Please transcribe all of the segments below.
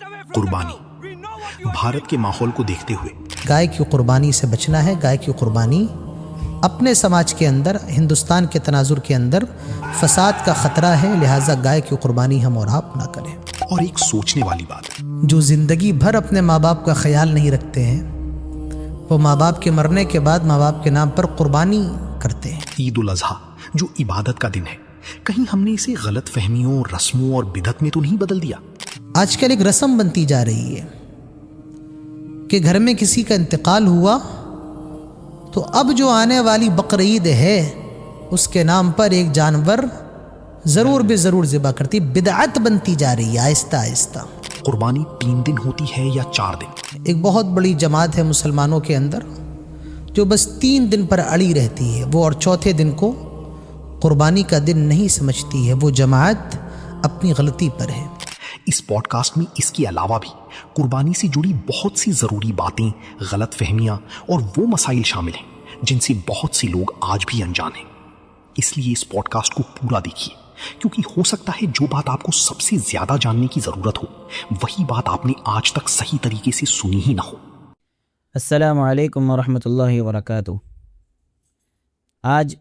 قربانی بھارت کے ماحول کو دیکھتے ہوئے گائے کی قربانی سے بچنا ہے۔ گائے کی قربانی اپنے سماج کے اندر، ہندوستان کے تناظر کے اندر فساد کا خطرہ ہے، لہٰذا گائے کی قربانی ہم اور آپ نہ کریں۔ اور ایک سوچنے والی بات، جو زندگی بھر اپنے ماں باپ کا خیال نہیں رکھتے ہیں، وہ ماں باپ کے مرنے کے بعد ماں باپ کے نام پر قربانی کرتے ہیں۔ عید الاضحیٰ جو عبادت کا دن ہے، کہیں ہم نے اسے غلط فہمیوں، رسموں اور بدعت میں تو نہیں بدل دیا؟ آج کل ایک رسم بنتی جا رہی ہے کہ گھر میں کسی کا انتقال ہوا تو اب جو آنے والی بقرعید ہے اس کے نام پر ایک جانور ضرور بے ضرور ذبح کرتی۔ بدعت بنتی جا رہی ہے آہستہ آہستہ۔ قربانی 3 دن ہوتی ہے یا 4 دن؟ ایک بہت بڑی جماعت ہے مسلمانوں کے اندر جو بس 3 دن پر اڑی رہتی ہے، وہ اور چوتھے دن کو قربانی کا دن نہیں سمجھتی ہے۔ وہ جماعت اپنی غلطی پر ہے۔ اس پوڈ کاسٹ میں اس کے علاوہ بھی قربانی سے جڑی بہت سی ضروری باتیں، غلط فہمیاں اور وہ مسائل شامل ہیں جن سے بہت سے لوگ آج بھی انجان ہیں۔ اس لیے اس پوڈ کاسٹ کو پورا دیکھیے، کیونکہ ہو سکتا ہے جو بات آپ کو سب سے زیادہ جاننے کی ضرورت ہو، وہی بات آپ نے آج تک صحیح طریقے سے سنی ہی نہ ہو۔ السلام علیکم ورحمۃ اللہ وبرکاتہ۔ آج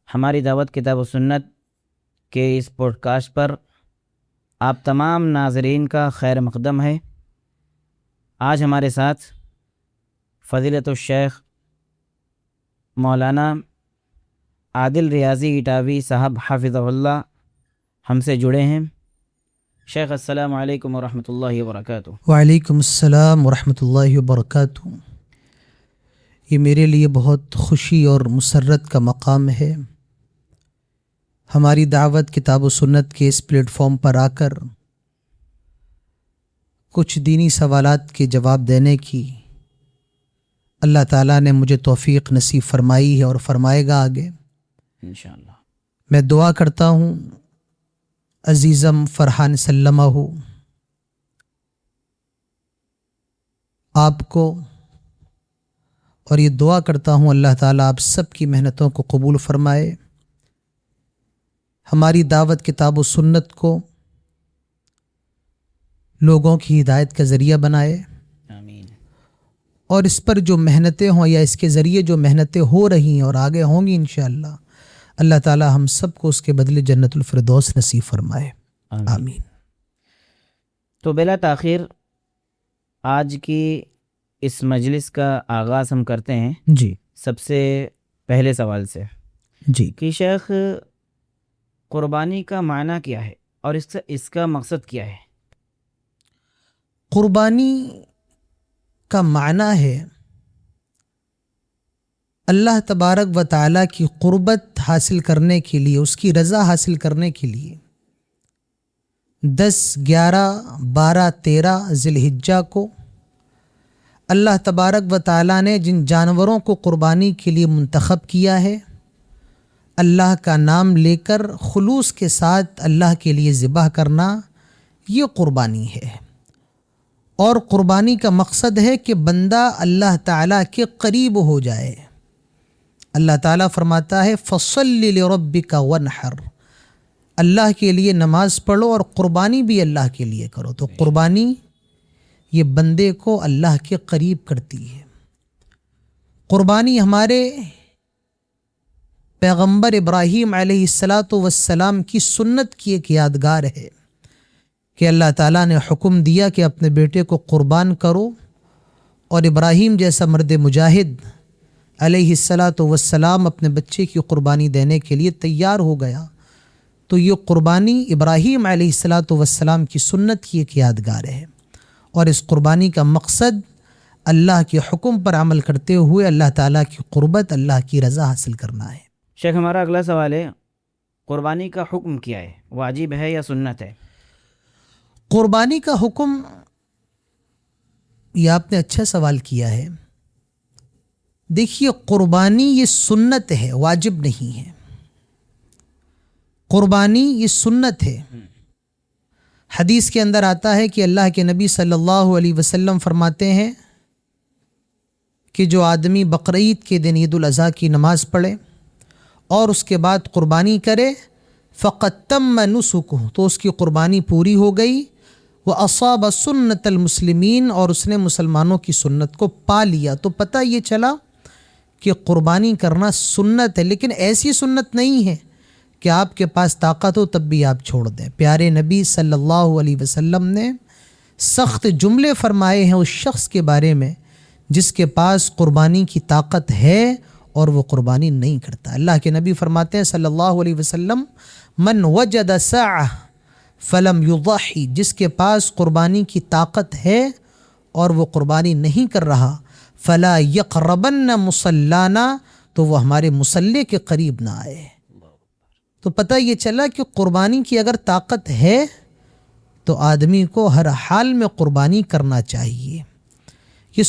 ہماری دعوت کتاب و سنت کے اس پوڈ کاسٹ پر آپ تمام ناظرین کا خیر مقدم ہے۔ آج ہمارے ساتھ فضیلت الشیخ مولانا عادل ریاضی اٹاوی صاحب حافظہ اللہ ہم سے جڑے ہیں۔ شیخ السلام علیکم ورحمۃ اللہ وبرکاتہ۔ وعلیکم السلام ورحمۃ اللہ وبرکاتہ۔ یہ میرے لیے بہت خوشی اور مسرت کا مقام ہے، ہماری دعوت کتاب و سنت کے اس پلیٹ فارم پر آ کر کچھ دینی سوالات کے جواب دینے کی اللہ تعالیٰ نے مجھے توفیق نصیب فرمائی ہے اور فرمائے گا آگے انشاءاللہ۔ میں دعا کرتا ہوں عزیزم فرحان سلمہ ہو آپ کو، اور یہ دعا کرتا ہوں اللہ تعالیٰ آپ سب کی محنتوں کو قبول فرمائے، ہماری دعوت کتاب و سنت کو لوگوں کی ہدایت کا ذریعہ بنائے، آمین۔ اور اس پر جو محنتیں ہوں یا اس کے ذریعے جو محنتیں ہو رہی ہیں اور آگے ہوں گی انشاءاللہ، اللہ تعالیٰ ہم سب کو اس کے بدلے جنت الفردوس نصیب فرمائے، آمین۔ تو بلا تاخیر آج کی اس مجلس کا آغاز ہم کرتے ہیں جی سب سے پہلے سوال سے جی کہ شیخ قربانی کا معنی کیا ہے اور اس کا مقصد کیا ہے؟ قربانی کا معنی ہے اللہ تبارک و تعالیٰ کی قربت حاصل کرنے کے لیے، اس کی رضا حاصل کرنے کے لیے 10، 11، 12، 13 ذی الحجہ کو اللہ تبارک و تعالیٰ نے جن جانوروں کو قربانی کے لیے منتخب کیا ہے، اللہ کا نام لے کر خلوص کے ساتھ اللہ کے لیے ذبح کرنا، یہ قربانی ہے۔ اور قربانی کا مقصد ہے کہ بندہ اللہ تعالیٰ کے قریب ہو جائے۔ اللہ تعالیٰ فرماتا ہے فَصَلِّ لِرَبِّكَ وَانْحَرْ، اللہ کے لیے نماز پڑھو اور قربانی بھی اللہ کے لیے کرو۔ تو قربانی یہ بندے کو اللہ کے قریب کرتی ہے۔ قربانی ہمارے پیغمبر ابراہیم علیہ السلام کی سنت کی ایک یادگار ہے کہ اللہ تعالیٰ نے حکم دیا کہ اپنے بیٹے کو قربان کرو، اور ابراہیم جیسا مرد مجاہد علیہ السلام اپنے بچے کی قربانی دینے کے لیے تیار ہو گیا۔ تو یہ قربانی ابراہیم علیہ السلام کی سنت کی ایک یادگار ہے، اور اس قربانی کا مقصد اللہ کے حکم پر عمل کرتے ہوئے اللہ تعالیٰ کی قربت، اللہ کی رضا حاصل کرنا ہے۔ شیخ ہمارا اگلا سوال ہے، قربانی کا حکم کیا ہے؟ واجب ہے یا سنت ہے؟ قربانی کا حکم، یہ آپ نے اچھا سوال کیا ہے۔ دیکھیے قربانی یہ سنت ہے، واجب نہیں ہے۔ قربانی یہ سنت ہے۔ حدیث کے اندر آتا ہے کہ اللہ کے نبی صلی اللہ علیہ وسلم فرماتے ہیں کہ جو آدمی بقرعید کے دن عید الاضحیٰ کی نماز پڑھے اور اس کے بعد قربانی کرے فقط تم نسکہ، تو اس کی قربانی پوری ہو گئی، وَأَصَابَ سُنَّةَ الْمُسْلِمِينَ، اور اس نے مسلمانوں کی سنت کو پا لیا. تو پتہ یہ چلا کہ قربانی کرنا سنت ہے، لیکن ایسی سنت نہیں ہے کہ آپ کے پاس طاقت ہو تب بھی آپ چھوڑ دیں. پیارے نبی صلی اللہ علیہ وسلم نے سخت جملے فرمائے ہیں اس شخص کے بارے میں جس کے پاس قربانی کی طاقت ہے اور وہ قربانی نہیں کرتا. اللہ کے نبی فرماتے ہیں صلی اللہ علیہ وسلم، من وجد سعہ فلم یضحی، جس کے پاس قربانی کی طاقت ہے اور وہ قربانی نہیں کر رہا، فلا یقربن مصلانا، تو وہ ہمارے مصلے کے قریب نہ آئے. تو پتہ یہ چلا کہ قربانی کی اگر طاقت ہے تو آدمی کو ہر حال میں قربانی کرنا چاہیے. یہ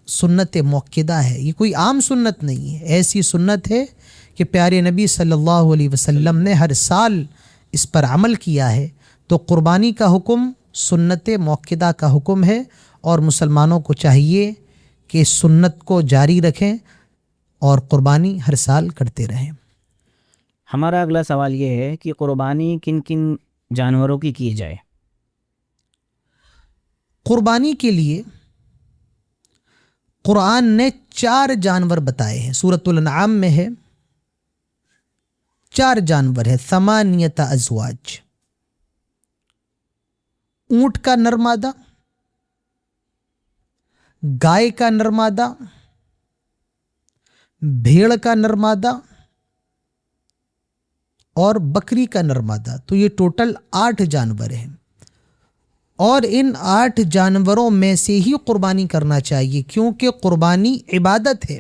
سنت موقدہ ہے، یہ کوئی عام سنت نہیں ہے. ایسی سنت ہے کہ پیارے نبی صلی اللہ علیہ وسلم نے ہر سال اس پر عمل کیا ہے. تو قربانی کا حکم سنت موقدہ کا حکم ہے، اور مسلمانوں کو چاہیے کہ اس سنت کو جاری رکھیں اور قربانی ہر سال کرتے رہیں. ہمارا اگلا سوال یہ ہے کہ قربانی کن کن جانوروں کی جائے؟ قربانی کے لیے قرآن نے 4 جانور بتائے ہیں. سورۃ الانعام میں ہے 4 جانور ہے، 8 ازواج. اونٹ کا نر مادہ، گائے کا نر مادہ، بھیڑ کا نر مادہ اور بکری کا نر مادہ. تو یہ ٹوٹل 8 جانور ہیں، اور ان 8 جانوروں میں سے ہی قربانی کرنا چاہیے، کیونکہ قربانی عبادت ہے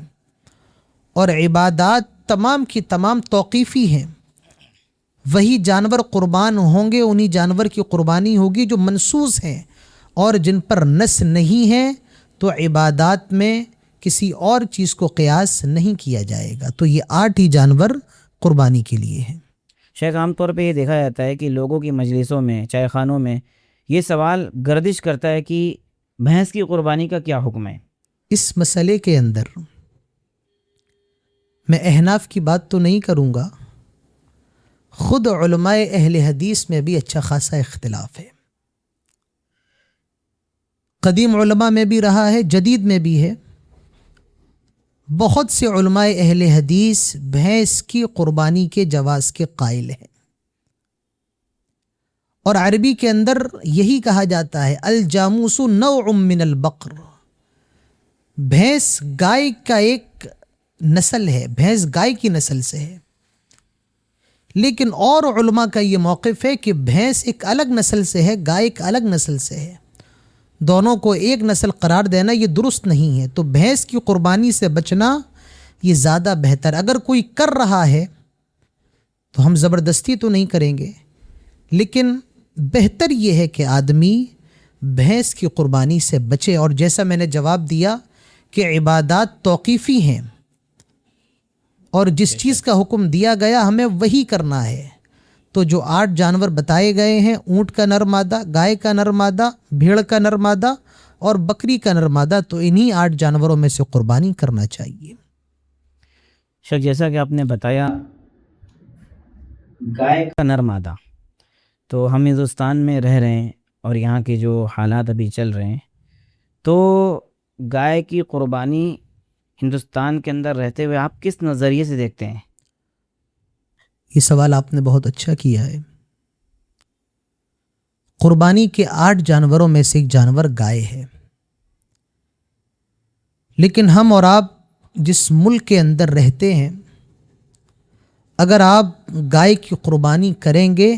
اور عبادات تمام کی تمام توقیفی ہیں. وہی جانور قربان ہوں گے، انہی جانور کی قربانی ہوگی جو منصوص ہیں، اور جن پر نص نہیں ہے تو عبادات میں کسی اور چیز کو قیاس نہیں کیا جائے گا. تو یہ 8 ہی جانور قربانی کے لیے ہیں. شیخ، عام طور پہ یہ دیکھا جاتا ہے کہ لوگوں کی مجلسوں میں، چائے خانوں میں یہ سوال گردش کرتا ہے کہ بھینس کی قربانی کا کیا حکم ہے؟ اس مسئلے کے اندر میں احناف کی بات تو نہیں کروں گا، خود علماء اہل حدیث میں بھی اچھا خاصا اختلاف ہے. قدیم علماء میں بھی رہا ہے، جدید میں بھی ہے. بہت سے علماء اہل حدیث بھینس کی قربانی کے جواز کے قائل ہیں، اور عربی کے اندر یہی کہا جاتا ہے الجاموس نوع من البقر. بھینس گائے کا ایک نسل ہے، بھینس گائے کی نسل سے ہے. لیکن اور علماء کا یہ موقف ہے کہ بھینس ایک الگ نسل سے ہے، گائے ایک الگ نسل سے ہے. دونوں کو ایک نسل قرار دینا یہ درست نہیں ہے. تو بھینس کی قربانی سے بچنا یہ زیادہ بہتر. اگر کوئی کر رہا ہے تو ہم زبردستی تو نہیں کریں گے، لیکن بہتر یہ ہے کہ آدمی بھینس کی قربانی سے بچے. اور جیسا میں نے جواب دیا کہ عبادات توقیفی ہیں، اور جس چیز کا حکم دیا گیا ہمیں وہی کرنا ہے. تو جو 8 جانور بتائے گئے ہیں، اونٹ کا نر مادہ، گائے کا نر مادہ، بھیڑ کا نر مادہ اور بکری کا نر مادہ، تو انہی 8 جانوروں میں سے قربانی کرنا چاہیے. شیخ، جیسا کہ آپ نے بتایا گائے کا نر مادہ، تو ہم ہندوستان میں رہ رہے ہیں اور یہاں کے جو حالات ابھی چل رہے ہیں، تو گائے کی قربانی ہندوستان کے اندر رہتے ہوئے آپ کس نظریے سے دیکھتے ہیں؟ یہ سوال آپ نے بہت اچھا کیا ہے. قربانی کے 8 جانوروں میں سے ایک جانور گائے ہے، لیکن ہم اور آپ جس ملک کے اندر رہتے ہیں، اگر آپ گائے کی قربانی کریں گے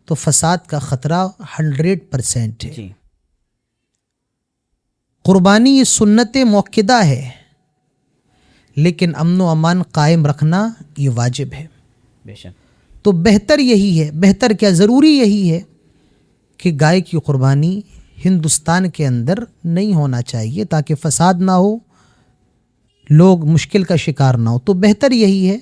تو فساد کا خطرہ 100% ہے. جی. قربانی یہ سنت موقدہ ہے، لیکن امن و امان قائم رکھنا یہ واجب ہے. بے شک. تو بہتر یہی ہے، بہتر کیا ضروری یہی ہے کہ گائے کی قربانی ہندوستان کے اندر نہیں ہونا چاہیے تاکہ فساد نہ ہو، لوگ مشکل کا شکار نہ ہو. تو بہتر یہی ہے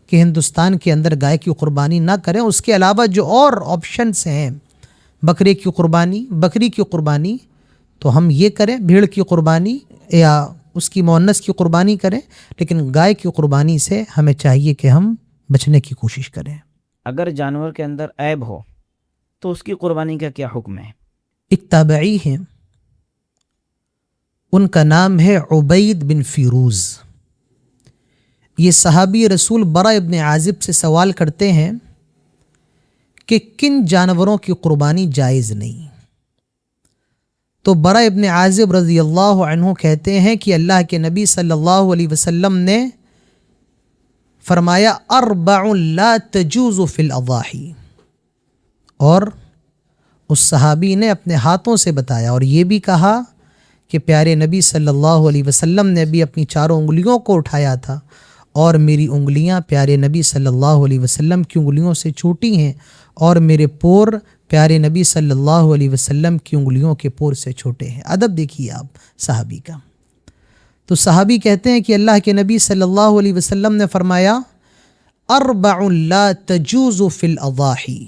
کہ ہندوستان کے اندر گائے کی قربانی نہ کریں. اس کے علاوہ جو اور آپشنس ہیں، بکرے کی قربانی، بکری کی قربانی، تو ہم یہ کریں، بھیڑ کی قربانی یا اس کی مؤنث کی قربانی کریں، لیکن گائے کی قربانی سے ہمیں چاہیے کہ ہم بچنے کی کوشش کریں. اگر جانور کے اندر عیب ہو تو اس کی قربانی کا کیا حکم ہے؟ ایک تابعی ہیں، ان کا نام ہے عبید بن فیروز. یہ صحابی رسول برا ابن عازب سے سوال کرتے ہیں کہ کن جانوروں کی قربانی جائز نہیں؟ تو برا ابن عازب رضی اللہ عنہ کہتے ہیں کہ اللہ کے نبی صلی اللہ علیہ وسلم نے فرمایا اربع لا تجوز فی الاضاحی، اور اس صحابی نے اپنے ہاتھوں سے بتایا اور یہ بھی کہا کہ پیارے نبی صلی اللہ علیہ وسلم نے بھی اپنی چاروں انگلیوں کو اٹھایا تھا اور میری انگلیاں پیارے نبی صلی اللہ علیہ وسلم کی انگلیوں سے چھوٹی ہیں اور میرے پور پیارے نبی صلی اللہ علیہ وسلم کی انگلیوں کے پور سے چھوٹے ہیں. ادب دیکھیے آپ صحابی کا. تو صحابی کہتے ہیں کہ اللہ کے نبی صلی اللہ علیہ وسلم نے فرمایا اربع لا تجوز فی الاضاحی،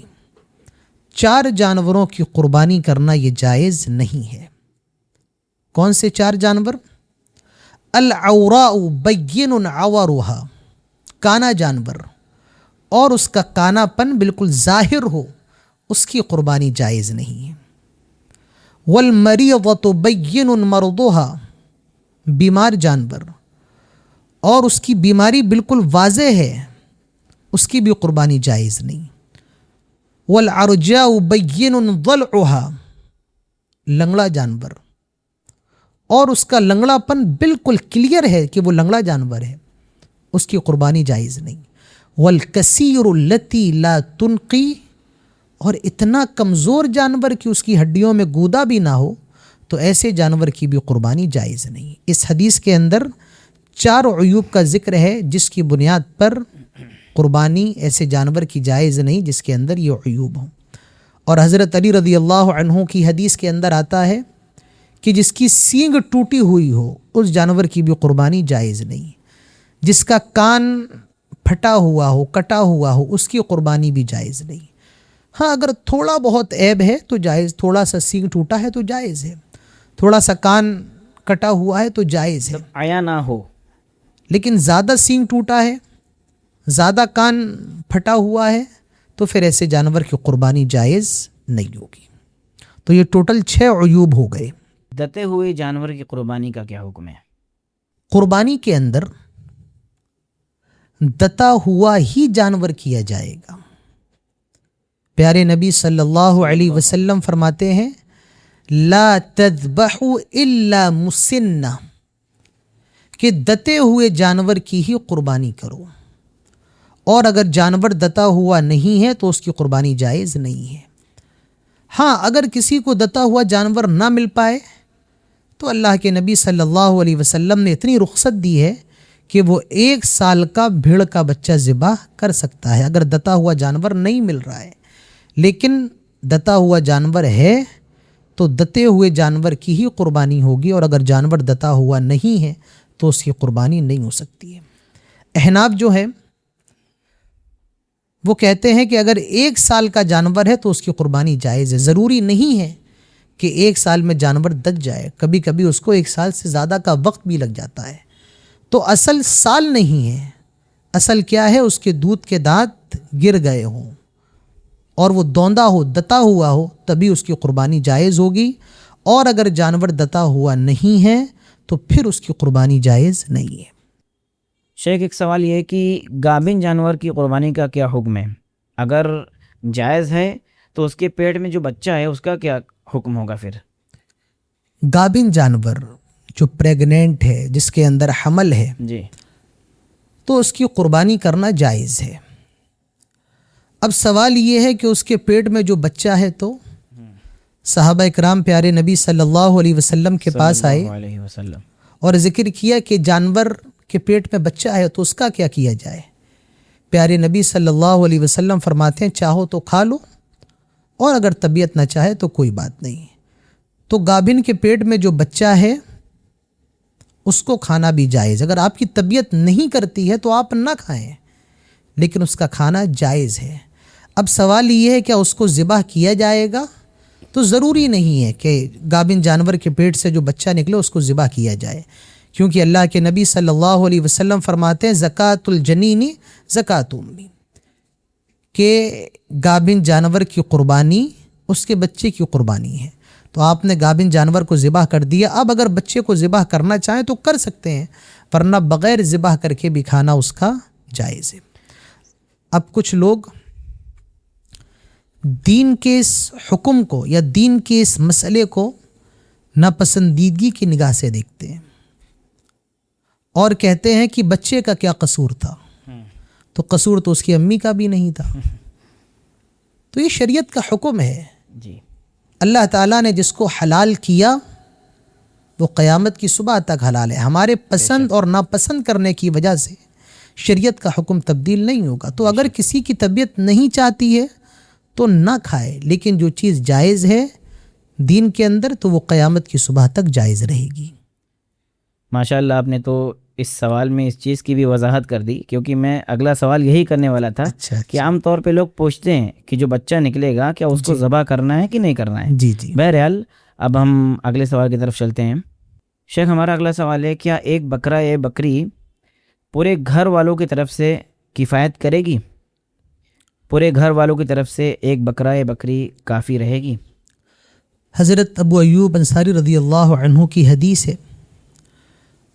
4 جانوروں کی قربانی کرنا یہ جائز نہیں ہے. کون سے 4 جانور؟ العوراء بین عورها، کانا جانور اور اس کا کانا پن بالکل ظاہر ہو، اس کی قربانی جائز نہیں ہے. والمریضۃ بین مرضها، بیمار جانور اور اس کی بیماری بالکل واضح ہے، اس کی بھی قربانی جائز نہیں. والعرجاء بین ضلعها، لنگڑا جانور اور اس کا لنگڑا پن بالکل کلیئر ہے کہ وہ لنگڑا جانور ہے، اس کی قربانی جائز نہیں. والکثیر التی لا تنقی، اور اتنا کمزور جانور کہ اس کی ہڈیوں میں گودا بھی نہ ہو، تو ایسے جانور کی بھی قربانی جائز نہیں. اس حدیث کے اندر 4 عیوب کا ذکر ہے جس کی بنیاد پر قربانی ایسے جانور کی جائز نہیں جس کے اندر یہ عیوب ہوں. اور حضرت علی رضی اللہ عنہ کی حدیث کے اندر آتا ہے کہ جس کی سینگ ٹوٹی ہوئی ہو اس جانور کی بھی قربانی جائز نہیں. جس کا کان پھٹا ہوا ہو، کٹا ہوا ہو، اس کی قربانی بھی جائز نہیں. ہاں اگر تھوڑا بہت عیب ہے تو جائز، تھوڑا سا سینگ ٹوٹا ہے تو جائز ہے، تھوڑا سا کان کٹا ہوا ہے تو جائز ہے، آیا نہ ہو. لیکن زیادہ سینگ ٹوٹا ہے، زیادہ کان پھٹا ہوا ہے تو پھر ایسے جانور کی قربانی جائز نہیں ہوگی. تو یہ ٹوٹل 6 عیوب ہو گئے. دتے ہوئے جانور کی قربانی کا کیا حکم ہے؟ قربانی کے اندر دتا ہوا ہی جانور کیا جائے گا. پیارے نبی صلی اللہ علیہ وسلم فرماتے ہیں لا تذبحوا الا مسنہ، کہ دتے ہوئے جانور کی ہی قربانی کرو، اور اگر جانور دتا ہوا نہیں ہے تو اس کی قربانی جائز نہیں ہے. ہاں اگر کسی کو دتا ہوا جانور نہ مل پائے تو اللہ کے نبی صلی اللہ علیہ وسلم نے اتنی رخصت دی ہے کہ وہ 1 سال کا بھیڑ کا بچہ ذبح کر سکتا ہے اگر دتا ہوا جانور نہیں مل رہا ہے. لیکن دتا ہوا جانور ہے تو دتے ہوئے جانور کی ہی قربانی ہوگی، اور اگر جانور دتا ہوا نہیں ہے تو اس کی قربانی نہیں ہو سکتی ہے. احناف جو ہے وہ کہتے ہیں کہ اگر 1 سال کا جانور ہے تو اس کی قربانی جائز ہے. ضروری نہیں ہے کہ 1 سال میں جانور دت جائے، کبھی کبھی اس کو 1 سال سے زیادہ کا وقت بھی لگ جاتا ہے. تو اصل سال نہیں ہے، اصل کیا ہے، اس کے دودھ کے دانت گر گئے ہوں اور وہ دوندا ہو، دتا ہوا ہو، تبھی اس کی قربانی جائز ہوگی. اور اگر جانور دتا ہوا نہیں ہے تو پھر اس کی قربانی جائز نہیں ہے. شیخ ایک سوال یہ ہے کہ گابن جانور کی قربانی کا کیا حکم ہے؟ اگر جائز ہے تو اس کے پیٹ میں جو بچہ ہے اس کا کیا حکم ہوگا پھر؟ گابن جانور جو پریگنینٹ ہے، جس کے اندر حمل ہے، جی، تو اس کی قربانی کرنا جائز ہے. اب سوال یہ ہے کہ اس کے پیٹ میں جو بچہ ہے، تو صحابہ اکرام پیارے نبی صلی اللہ علیہ وسلم کے پاس آئے اور ذکر کیا کہ جانور کے پیٹ میں بچہ ہے تو اس کا کیا کیا جائے. پیارے نبی صلی اللہ علیہ وسلم فرماتے ہیں چاہو تو کھا لو، اور اگر طبیعت نہ چاہے تو کوئی بات نہیں. تو گابن کے پیٹ میں جو بچہ ہے اس کو کھانا بھی جائز. اگر آپ کی طبیعت نہیں کرتی ہے تو آپ نہ کھائیں، لیکن اس کا کھانا جائز ہے. اب سوال یہ ہے کیا اس کو ذبح کیا جائے گا؟ تو ضروری نہیں ہے کہ گابن جانور کے پیٹ سے جو بچہ نکلے اس کو ذبح کیا جائے، کیونکہ اللہ کے نبی صلی اللہ علیہ وسلم فرماتے ہیں زکوٰۃ الجنین زکوٰۃ امی، کہ گابن جانور کی قربانی اس کے بچے کی قربانی ہے. تو آپ نے گابن جانور کو ذبح کر دیا. اب اگر بچے کو ذبح کرنا چاہیں تو کر سکتے ہیں، ورنہ بغیر ذبح کر کے بھی کھانا اس کا جائز ہے. اب کچھ لوگ دین کے اس حکم کو یا دین کے اس مسئلے کو ناپسندیدگی کی نگاہ سے دیکھتے ہیں اور کہتے ہیں کہ بچے کا کیا قصور تھا، تو قصور تو اس کی امی کا بھی نہیں تھا. تو یہ شریعت کا حکم ہے. جی اللہ تعالیٰ نے جس کو حلال کیا وہ قیامت کی صبح تک حلال ہے. ہمارے پسند اور ناپسند کرنے کی وجہ سے شریعت کا حکم تبدیل نہیں ہوگا. تو اگر کسی کی طبیعت نہیں چاہتی ہے تو نہ کھائے، لیکن جو چیز جائز ہے دین کے اندر تو وہ قیامت کی صبح تک جائز رہے گی. ماشاء اللہ، آپ نے تو اس سوال میں اس چیز کی بھی وضاحت کر دی، کیونکہ میں اگلا سوال یہی کرنے والا تھا کہ عام طور پہ لوگ پوچھتے ہیں کہ جو بچہ نکلے گا کیا اس کو ذبح کرنا ہے کہ نہیں کرنا ہے. جی جی. بہرحال اب ہم اگلے سوال کی طرف چلتے ہیں. شیخ، ہمارا اگلا سوال ہے، کیا ایک بکرا یا بکری پورے گھر والوں کی طرف سے کفایت کرے گی؟ پورے گھر والوں کی طرف سے ایک بکرا یا بکری کافی رہے گی؟ حضرت ابو ایوب انصاری رضی اللہ عنہ کی حدیث ہے،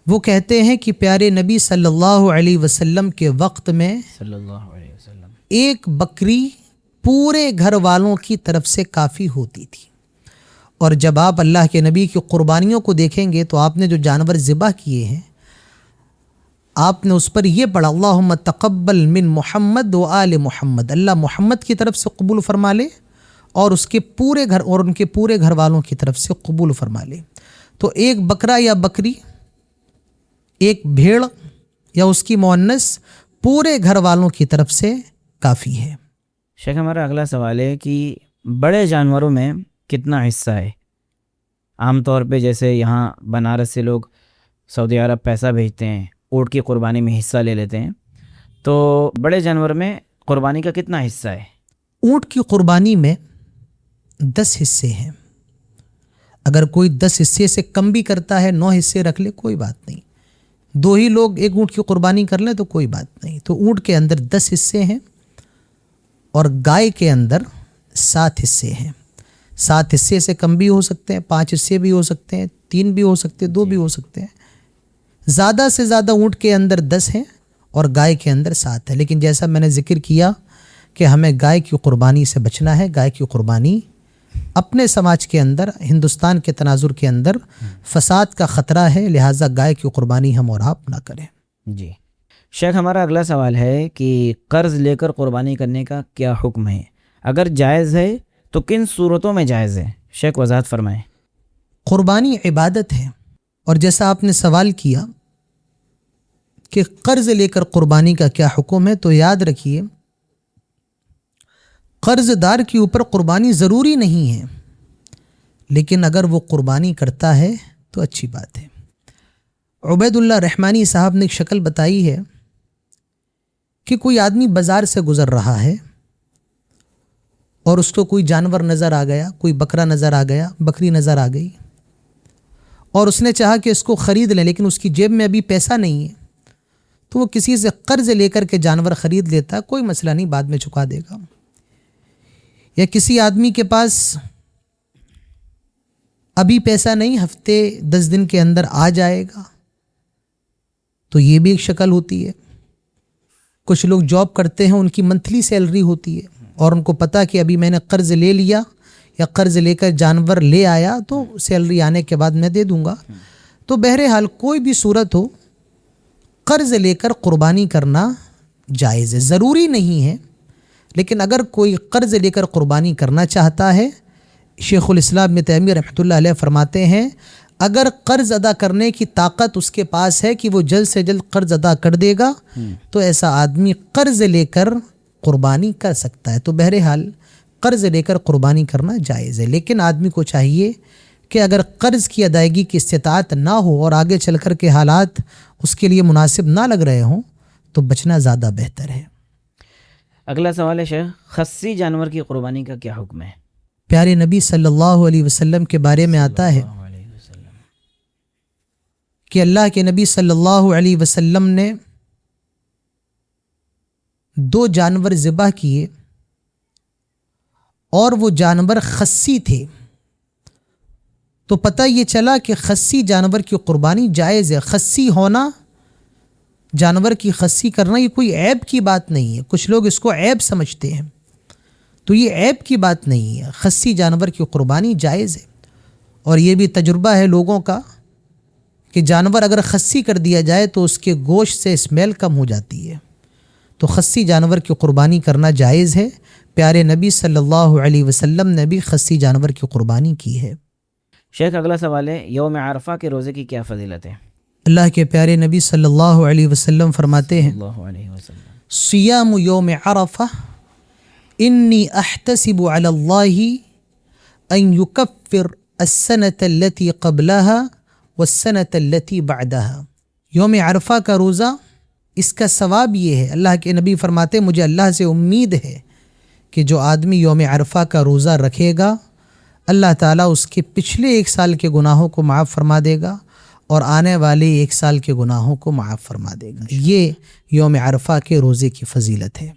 وہ کہتے ہیں کہ پیارے نبی صلی اللہ علیہ وسلم کے وقت میں صلی اللہ علیہ وسلم ایک بکری پورے گھر والوں کی طرف سے کافی ہوتی تھی. اور جب آپ اللہ کے نبی کی قربانیوں کو دیکھیں گے تو آپ نے جو جانور ذبح کیے ہیں آپ نے اس پر یہ پڑھا اللہم تقبل من محمد و آل محمد، اللہ محمد کی طرف سے قبول فرما لے اور اس کے پورے گھر اور ان کے پورے گھر والوں کی طرف سے قبول فرما لے. تو ایک بکرا یا بکری، ایک بھیڑ یا اس کی مؤنث پورے گھر والوں کی طرف سے کافی ہے. شیخ، ہمارا اگلا سوال ہے کہ بڑے جانوروں میں کتنا حصہ ہے؟ عام طور پہ جیسے یہاں بنارس سے لوگ سعودی عرب پیسہ بھیجتے ہیں، اونٹ کی قربانی میں حصہ لے لیتے ہیں، تو بڑے جانور میں قربانی کا کتنا حصہ ہے؟ اونٹ کی قربانی میں 10 حصے ہیں. اگر کوئی 10 حصے سے کم بھی کرتا ہے، 9 حصے رکھ لے، کوئی بات نہیں. 2 ہی لوگ ایک اونٹ کی قربانی کر لیں تو کوئی بات نہیں. تو اونٹ کے اندر 10 حصے ہیں اور گائے کے اندر 7 حصے ہیں. 7 حصے سے کم بھی ہو سکتے ہیں، 5 حصے بھی ہو سکتے ہیں، 3 بھی ہو سکتے ہیں، 2 بھی ہو سکتے ہیں. زیادہ سے زیادہ اونٹ کے اندر 10 ہیں اور گائے کے اندر 7 ہے. لیکن جیسا میں نے ذکر کیا کہ ہمیں گائے کی قربانی سے بچنا ہے. گائے کی قربانی اپنے سماج کے اندر، ہندوستان کے تناظر کے اندر فساد کا خطرہ ہے، لہٰذا گائے کی قربانی ہم اور آپ نہ کریں. جی شیخ، ہمارا اگلا سوال ہے کہ قرض لے کر قربانی کرنے کا کیا حکم ہے؟ اگر جائز ہے تو کن صورتوں میں جائز ہے؟ شیخ وضاحت فرمائیں. قربانی عبادت ہے، اور جیسا آپ نے سوال کیا کہ قرض لے کر قربانی کا کیا حکم ہے، تو یاد رکھیے قرض دار کے اوپر قربانی ضروری نہیں ہے، لیکن اگر وہ قربانی کرتا ہے تو اچھی بات ہے. عبید اللہ رحمانی صاحب نے ایک شکل بتائی ہے کہ کوئی آدمی بازار سے گزر رہا ہے اور اس کو کوئی جانور نظر آ گیا، کوئی بکرا نظر آ گیا، بکری نظر آ گئی، اور اس نے چاہا کہ اس کو خرید لیں، لیکن اس کی جیب میں ابھی پیسہ نہیں ہے، تو وہ کسی سے قرض لے کر کے جانور خرید لیتا، کوئی مسئلہ نہیں، بعد میں چکا دے گا. یا کسی آدمی کے پاس ابھی پیسہ نہیں، ہفتے 10 دن کے اندر آ جائے گا، تو یہ بھی ایک شکل ہوتی ہے. کچھ لوگ جاب کرتے ہیں، ان کی منتھلی سیلری ہوتی ہے اور ان کو پتہ کہ ابھی میں نے قرض لے لیا یا قرض لے کر جانور لے آیا تو سیلری آنے کے بعد میں دے دوں گا. تو بہرحال کوئی بھی صورت ہو، قرض لے کر قربانی کرنا جائز ہے، ضروری نہیں ہے. لیکن اگر کوئی قرض لے کر قربانی کرنا چاہتا ہے، شیخ الاسلام ابن تیمیہ رحمۃ اللہ علیہ فرماتے ہیں اگر قرض ادا کرنے کی طاقت اس کے پاس ہے کہ وہ جلد سے جلد قرض ادا کر دے گا تو ایسا آدمی قرض لے کر قربانی کر سکتا ہے. تو بہرحال قرض لے کر قربانی کرنا جائز ہے، لیکن آدمی کو چاہیے کہ اگر قرض کی ادائیگی کی استطاعت نہ ہو اور آگے چل کر کے حالات اس کے لیے مناسب نہ لگ رہے ہوں تو بچنا زیادہ بہتر ہے. اگلا سوال ہے شیخ، خصی جانور کی قربانی کا کیا حکم ہے؟ پیارے نبی صلی اللہ علیہ وسلم کے بارے میں آتا ہے کہ اللہ کے نبی صلی اللہ علیہ وسلم نے 2 جانور ذبح کیے اور وہ جانور خصی تھے، تو پتہ یہ چلا کہ خصی جانور کی قربانی جائز ہے۔ خصی ہونا، جانور کی خصی کرنا، یہ کوئی عیب کی بات نہیں ہے۔ کچھ لوگ اس کو عیب سمجھتے ہیں، تو یہ عیب کی بات نہیں ہے۔ خصی جانور کی قربانی جائز ہے، اور یہ بھی تجربہ ہے لوگوں کا کہ جانور اگر خصی کر دیا جائے تو اس کے گوشت سے اسمیل کم ہو جاتی ہے، تو خصی جانور کی قربانی کرنا جائز ہے۔ پیارے نبی صلی اللہ علیہ وسلم نے بھی خصی جانور کی قربانی کی ہے۔ شیخ اگلا سوال ہے، یوم عرفہ کے روزے کی کیا فضیلت ہے؟ اللہ کے پیارے نبی صلی اللہ علیہ وسلم فرماتے ہیں، اللہ علیہ وسلم، صیام یوم عرفہ انی احتسب علی اللہ ان یکفر السنة التي قبلها والسنة التي بعدها۔ یوم عرفہ کا روزہ، اس کا ثواب یہ ہے، اللہ کے نبی فرماتے مجھے اللہ سے امید ہے کہ جو آدمی یوم عرفہ کا روزہ رکھے گا اللہ تعالیٰ اس کے پچھلے ایک سال کے گناہوں کو معاف فرما دے گا اور آنے والے ایک سال کے گناہوں کو معاف فرما دے گا۔ یہ یوم عرفہ کے روزے کی فضیلت ہے۔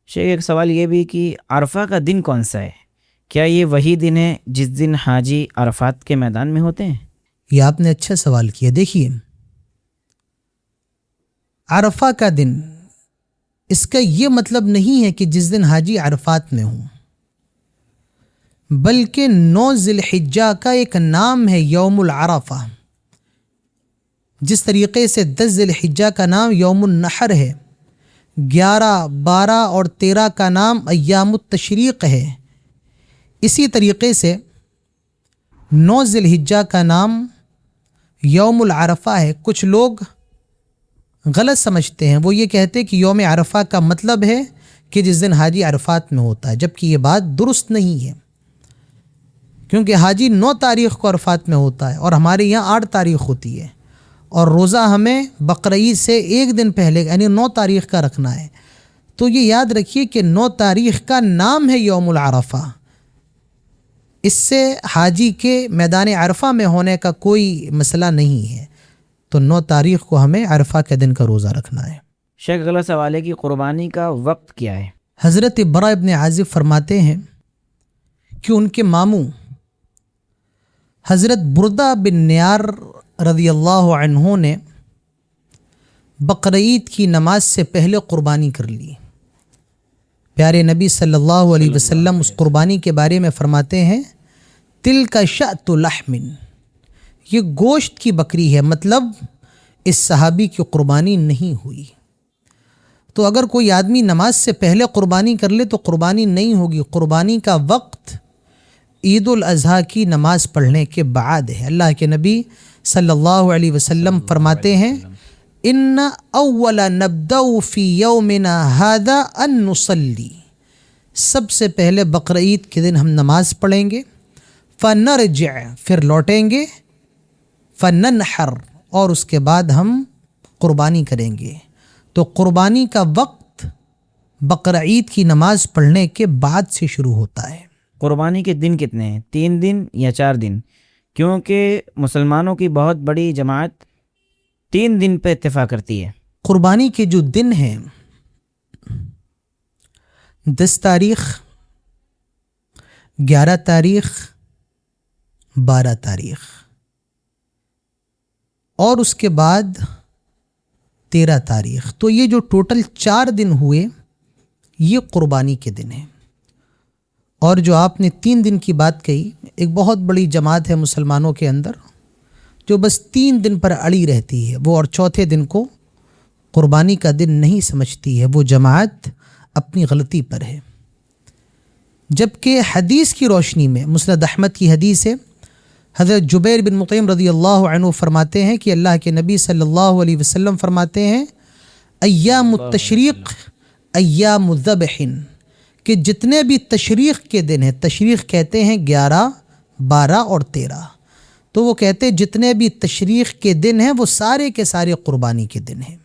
شیخ ایک سوال یہ بھی کہ عرفہ کا دن کون سا ہے؟ کیا یہ وہی دن ہے جس دن حاجی عرفات کے میدان میں ہوتے ہیں؟ یہ آپ نے اچھا سوال کیا۔ دیکھیے، عرفہ کا دن، اس کا یہ مطلب نہیں ہے کہ جس دن حاجی عرفات میں ہوں، بلکہ 9 ذی الحجہ کا ایک نام ہے یوم العرفہ، جس طریقے سے 10 ذی الحجہ کا نام یوم النحر ہے، 11، 12 اور 13 کا نام ایام التشریق ہے، اسی طریقے سے 9 ذی الحجہ کا نام یوم العرفہ ہے۔ کچھ لوگ غلط سمجھتے ہیں، وہ یہ کہتے ہیں کہ یوم عرفہ کا مطلب ہے کہ جس دن حاجی عرفات میں ہوتا ہے، جبکہ یہ بات درست نہیں ہے، کیونکہ حاجی 9 تاریخ کو عرفات میں ہوتا ہے اور ہمارے یہاں 8 تاریخ ہوتی ہے، اور روزہ ہمیں بقرعید سے ایک دن پہلے یعنی 9 تاریخ کا رکھنا ہے۔ تو یہ یاد رکھیے کہ 9 تاریخ کا نام ہے یوم العرفہ، اس سے حاجی کے میدان عرفہ میں ہونے کا کوئی مسئلہ نہیں ہے، تو 9 تاریخ کو ہمیں عرفہ کے دن کا روزہ رکھنا ہے۔ شیخ اگلا سوال ہے کہ قربانی کا وقت کیا ہے؟ حضرت برا ابن عازب فرماتے ہیں کہ ان کے ماموں حضرت بردہ بن نیار رضی اللہ عنہ نے بقرعید کی نماز سے پہلے قربانی کر لی۔ پیارے نبی صلی اللہ علیہ وسلم اس قربانی کے بارے میں فرماتے ہیں، تلک شأت لحم، یہ گوشت کی بکری ہے، مطلب اس صحابی کی قربانی نہیں ہوئی۔ تو اگر کوئی آدمی نماز سے پہلے قربانی کر لے تو قربانی نہیں ہوگی۔ قربانی کا وقت عید الاضحیٰ کی نماز پڑھنے کے بعد ہے۔ اللہ کے نبی صلی اللہ علیہ وسلم فرماتے ہیں، ان اول نبدأ فی یومنا ھذا ان نصلی، سب سے پہلے بقرعید کے دن ہم نماز پڑھیں گے، فنرجع، پھر لوٹیں گے، فننحر، اور اس کے بعد ہم قربانی کریں گے۔ تو قربانی کا وقت بقرعید کی نماز پڑھنے کے بعد سے شروع ہوتا ہے۔ قربانی کے دن کتنے ہیں؟ 3 دن یا 4 دن؟ کیونکہ مسلمانوں کی بہت بڑی جماعت 3 دن پہ اتفاق کرتی ہے۔ قربانی کے جو دن ہیں 10 تاریخ، 11 تاریخ، 12 تاریخ، اور اس کے بعد 13 تاریخ، تو یہ جو ٹوٹل 4 دن ہوئے یہ قربانی کے دن ہیں۔ اور جو آپ نے 3 دن کی بات کہی، ایک بہت بڑی جماعت ہے مسلمانوں کے اندر جو بس 3 دن پر اڑی رہتی ہے، وہ اور چوتھے دن کو قربانی کا دن نہیں سمجھتی ہے، وہ جماعت اپنی غلطی پر ہے۔ جبکہ حدیث کی روشنی میں مسند احمد کی حدیث ہے، حضرت جبیر بن مطعم رضی اللہ عنہ فرماتے ہیں کہ اللہ کے نبی صلی اللہ علیہ وسلم فرماتے ہیں، ایام التشریق ایام الذبح، کہ جتنے بھی تشریق کے دن ہیں، تشریق کہتے ہیں 11، 12 اور 13، تو وہ کہتے ہیں جتنے بھی تشریق کے دن ہیں وہ سارے کے سارے قربانی کے دن ہیں۔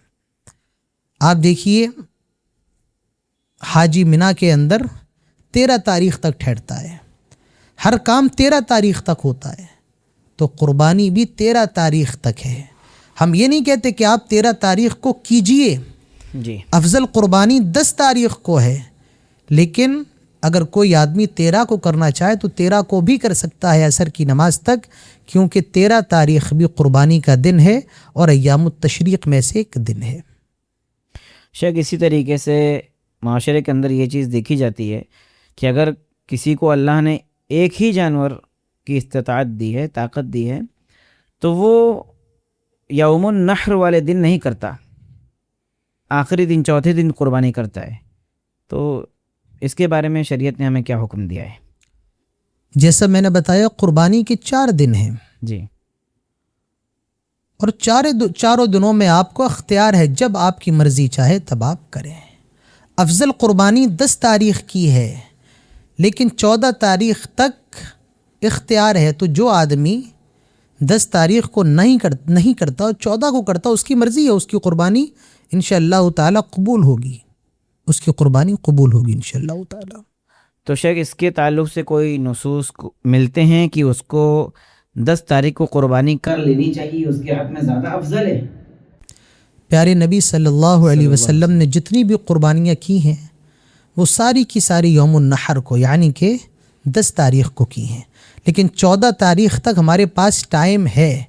آپ دیکھیے حاجی مینا کے اندر 13 تاریخ تک ٹھہرتا ہے، ہر کام 13 تاریخ تک ہوتا ہے، تو قربانی بھی 13 تاریخ تک ہے۔ ہم یہ نہیں کہتے کہ آپ 13 تاریخ کو کیجئے، جی، افضل قربانی 10 تاریخ کو ہے، لیکن اگر کوئی آدمی 13 کو کرنا چاہے تو 13 کو بھی کر سکتا ہے عصر کی نماز تک، کیونکہ 13 تاریخ بھی قربانی کا دن ہے اور ایام التشریق میں سے ایک دن ہے۔ شیخ اسی طریقے سے معاشرے کے اندر یہ چیز دیکھی جاتی ہے کہ اگر کسی کو اللہ نے ایک ہی جانور کی استطاعت دی ہے، طاقت دی ہے، تو وہ یوم النحر والے دن نہیں کرتا، آخری دن چوتھے دن قربانی کرتا ہے۔ تو اس کے بارے میں شریعت نے ہمیں کیا حکم دیا ہے؟ جیسا میں نے بتایا قربانی کے 4 دن ہیں جی، اور چاروں دنوں میں آپ کو اختیار ہے، جب آپ کی مرضی چاہے تب آپ کریں۔ افضل قربانی 10 تاریخ کی ہے، لیکن 14 تاریخ تک اختیار ہے، تو جو آدمی 10 تاریخ کو نہیں کرتا اور 14 کو کرتا، اس کی مرضی ہے، اس کی قربانی انشاءاللہ تعالی قبول ہوگی، اس کی قربانی قبول ہوگی انشاءاللہ تعالی۔ تو شیخ اس کے تعلق سے کوئی نصوص ملتے ہیں کہ اس کو 10 تاریخ کو قربانی کر لینی چاہیے، اس کے حق میں زیادہ افضل ہے؟ پیارے نبی صلی اللہ علیہ وسلم نے جتنی بھی قربانیاں کی ہیں وہ ساری کی ساری یوم النحر کو یعنی کہ 10 تاریخ کو کی ہیں، لیکن 14 تاریخ تک ہمارے پاس ٹائم ہے،